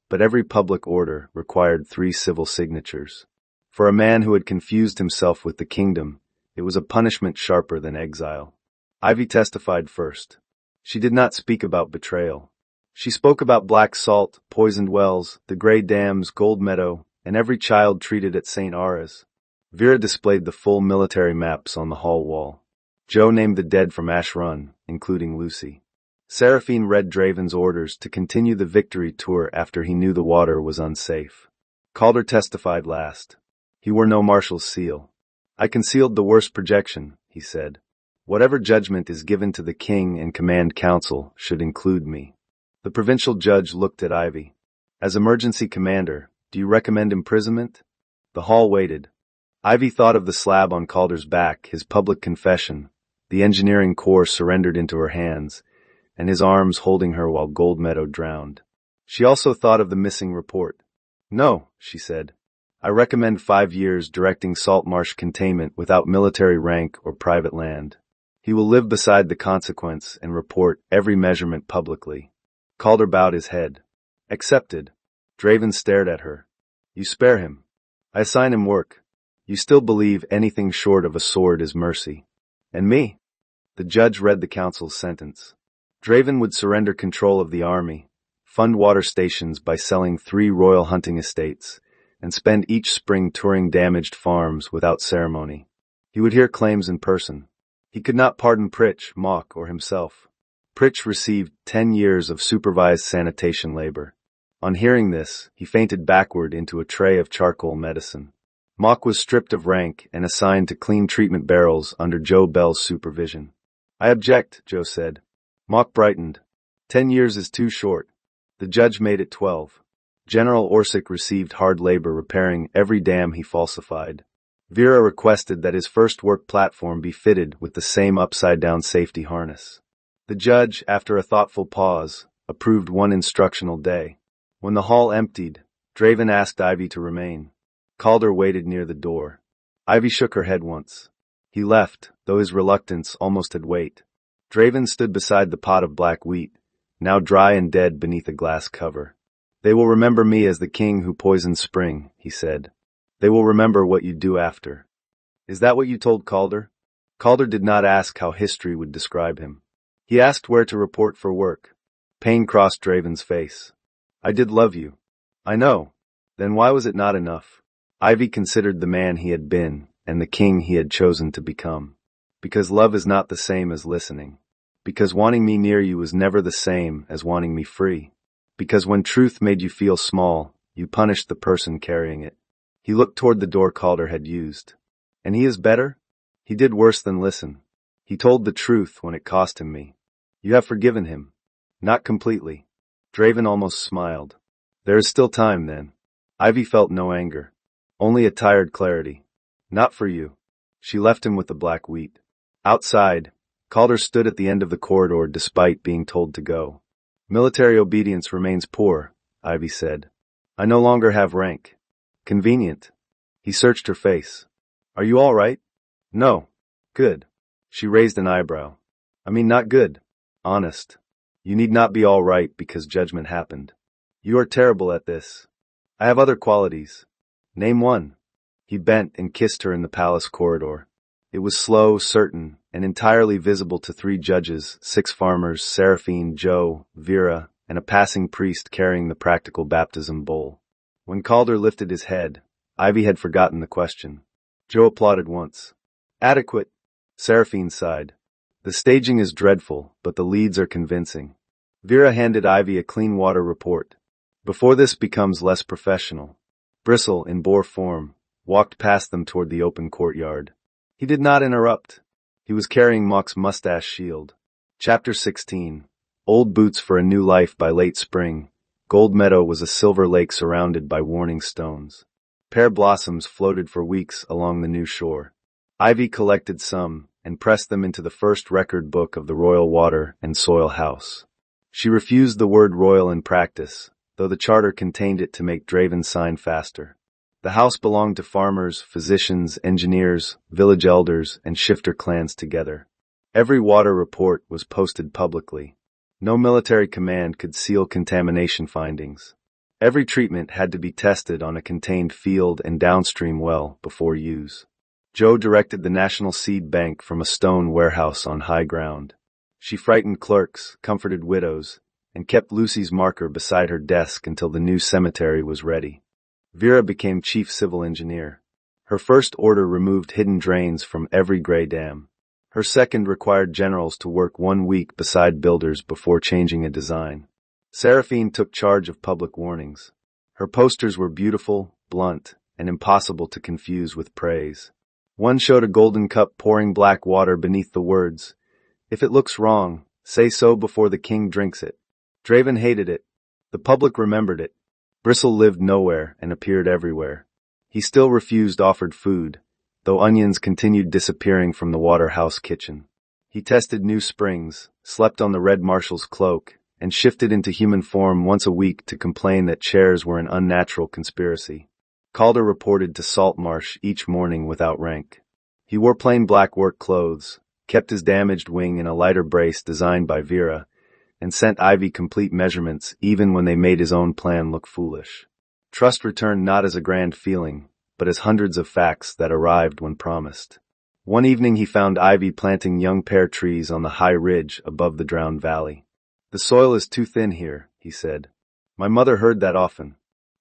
but every public order required 3 civil signatures. For a man who had confused himself with the kingdom, it was a punishment sharper than exile. Ivy testified first. She did not speak about betrayal. She spoke about black salt, poisoned wells, the Grey Dams, Gold Meadow, and every child treated at St. Aras. Vera displayed the full military maps on the hall wall. Joe named the dead from Ash Run, including Lucy. Seraphine read Draven's orders to continue the victory tour after he knew the water was unsafe. Calder testified last. He wore no marshal's seal. I concealed the worst projection, he said. Whatever judgment is given to the king and command council should include me. The provincial judge looked at Ivy. As emergency commander, do you recommend imprisonment? The hall waited. Ivy thought of the slab on Calder's back, his public confession, the engineering corps surrendered into her hands, and his arms holding her while Gold Meadow drowned. She also thought of the missing report. No, she said. I recommend 5 years directing salt marsh containment without military rank or private land. He will live beside the consequence and report every measurement publicly. Calder bowed his head. Accepted. Draven stared at her. You spare him. I assign him work. You still believe anything short of a sword is mercy. And me? The judge read the council's sentence. Draven would surrender control of the army, fund water stations by selling 3 royal hunting estates, and spend each spring touring damaged farms without ceremony. He would hear claims in person. He could not pardon Pritch, Mock, or himself. Pritch received 10 years of supervised sanitation labor. On hearing this, he fainted backward into a tray of charcoal medicine. Mock was stripped of rank and assigned to clean treatment barrels under Joe Bell's supervision. I object, Joe said. Mock brightened. 10 years is too short. The judge made it 12. General Orsic received hard labor repairing every dam he falsified. Vera requested that his first work platform be fitted with the same upside-down safety harness. The judge, after a thoughtful pause, approved 1 instructional day. When the hall emptied, Draven asked Ivy to remain. Calder waited near the door. Ivy shook her head once. He left, though his reluctance almost had weight. Draven stood beside the pot of black wheat, now dry and dead beneath a glass cover. They will remember me as the king who poisoned spring, he said. They will remember what you do after. Is that what you told Calder? Calder did not ask how history would describe him. He asked where to report for work. Pain crossed Draven's face. I did love you. I know. Then why was it not enough? Ivy considered the man he had been and the king he had chosen to become. Because love is not the same as listening. Because wanting me near you was never the same as wanting me free. Because when truth made you feel small, you punished the person carrying it. He looked toward the door Calder had used. And he is better? He did worse than listen. He told the truth when it cost him me. You have forgiven him. Not completely. Draven almost smiled. There is still time, then. Ivy felt no anger. Only a tired clarity. Not for you. She left him with the black wheat. Outside, Calder stood at the end of the corridor despite being told to go. Military obedience remains poor, Ivy said. I no longer have rank. Convenient. He searched her face. Are you all right? No. Good. She raised an eyebrow. I mean, not good. Honest. You need not be all right because judgment happened. You are terrible at this. I have other qualities. Name one. He bent and kissed her in the palace corridor. It was slow, certain, and entirely visible to 3 judges, 6 farmers, Seraphine, Joe, Vera, and a passing priest carrying the practical baptism bowl. When Calder lifted his head, Ivy had forgotten the question. Joe applauded once. Adequate. Seraphine sighed. The staging is dreadful, but the leads are convincing. Vera handed Ivy a clean water report. Before this becomes less professional, Bristle, in boar form, walked past them toward the open courtyard. He did not interrupt. He was carrying Mock's mustache shield. Chapter 16. Old Boots for a New Life by late spring. Gold Meadow was a silver lake surrounded by warning stones. Pear blossoms floated for weeks along the new shore. Ivy collected some and pressed them into the first record book of the Royal Water and Soil House. She refused the word royal in practice, though the charter contained it to make Draven sign faster. The house belonged to farmers, physicians, engineers, village elders, and shifter clans together. Every water report was posted publicly. No military command could seal contamination findings. Every treatment had to be tested on a contained field and downstream well before use. Joe directed the National Seed Bank from a stone warehouse on high ground. She frightened clerks, comforted widows, and kept Lucy's marker beside her desk until the new cemetery was ready. Vera became chief civil engineer. Her first order removed hidden drains from every gray dam. Her second required generals to work 1 week beside builders before changing a design. Seraphine took charge of public warnings. Her posters were beautiful, blunt, and impossible to confuse with praise. One showed a golden cup pouring black water beneath the words, "If it looks wrong, say so before the king drinks it." Draven hated it. The public remembered it. Bristle lived nowhere and appeared everywhere. He still refused offered food, though onions continued disappearing from the water-house kitchen. He tested new springs, slept on the Red Marshal's cloak, and shifted into human form once a week to complain that chairs were an unnatural conspiracy. Calder reported to Saltmarsh each morning without rank. He wore plain black work clothes, kept his damaged wing in a lighter brace designed by Vera, and sent Ivy complete measurements even when they made his own plan look foolish. Trust returned not as a grand feeling, but as hundreds of facts that arrived when promised. One evening he found Ivy planting young pear trees on the high ridge above the drowned valley. "The soil is too thin here," he said. "My mother heard that often.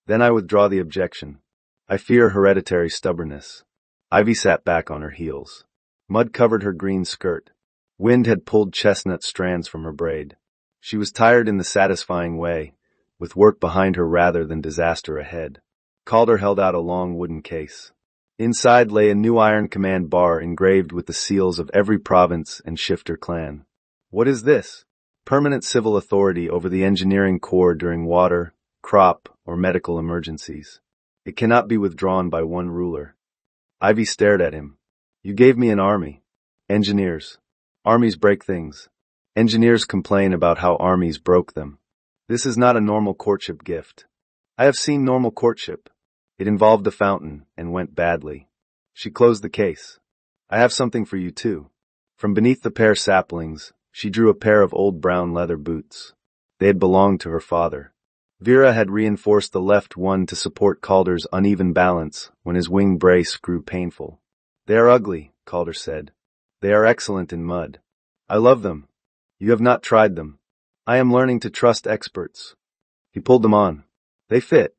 Then I withdraw the objection. I fear hereditary stubbornness." Ivy sat back on her heels. Mud covered her green skirt. Wind had pulled chestnut strands from her braid. She was tired in the satisfying way, with work behind her rather than disaster ahead. Calder held out a long wooden case. Inside lay a new iron command bar engraved with the seals of every province and shifter clan. "What is this?" "Permanent civil authority over the engineering corps during water, crop, or medical emergencies. It cannot be withdrawn by one ruler." Ivy stared at him. "You gave me an army. Engineers. Armies break things. Engineers complain about how armies broke them. This is not a normal courtship gift. I have seen normal courtship. It involved a fountain and went badly." She closed the case. "I have something for you too." From beneath the pear saplings, she drew a pair of old brown leather boots. They had belonged to her father. Vera had reinforced the left one to support Calder's uneven balance when his wing brace grew painful. "They are ugly," Calder said. "They are excellent in mud. I love them. You have not tried them. I am learning to trust experts." He pulled them on. They fit.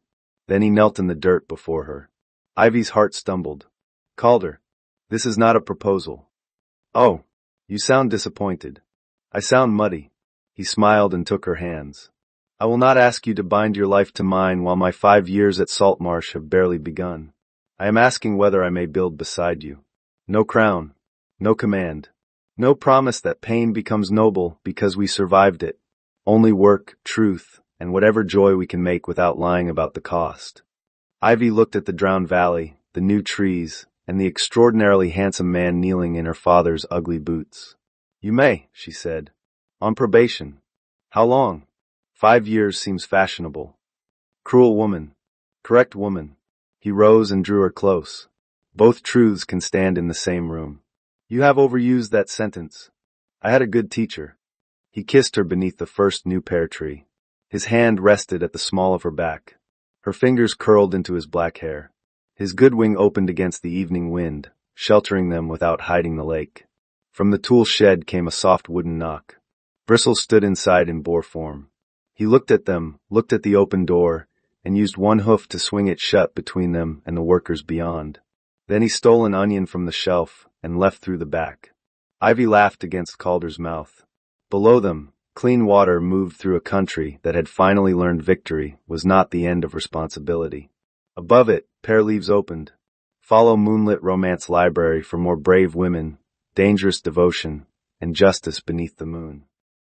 Then he knelt in the dirt before her. Ivy's heart stumbled. "Calder, this is not a proposal." "Oh, you sound disappointed." "I sound muddy." He smiled and took her hands. "I will not ask you to bind your life to mine while my 5 years at Saltmarsh have barely begun. I am asking whether I may build beside you. No crown, no command, no promise that pain becomes noble because we survived it. Only work, truth, and whatever joy we can make without lying about the cost." Ivy looked at the drowned valley, the new trees, and the extraordinarily handsome man kneeling in her father's ugly boots. "You may," she said. "On probation." "How long?" 5 years seems fashionable." "Cruel woman." "Correct woman." He rose and drew her close. "Both truths can stand in the same room." "You have overused that sentence." "I had a good teacher." He kissed her beneath the first new pear tree. His hand rested at the small of her back. Her fingers curled into his black hair. His good wing opened against the evening wind, sheltering them without hiding the lake. From the tool shed came a soft wooden knock. Bristle stood inside in boar form. He looked at them, looked at the open door, and used one hoof to swing it shut between them and the workers beyond. Then he stole an onion from the shelf and left through the back. Ivy laughed against Calder's mouth. Below them, clean water moved through a country that had finally learned victory was not the end of responsibility. Above it, pear leaves opened. Follow Moonlit Romance Library for more brave women, dangerous devotion, and justice beneath the moon.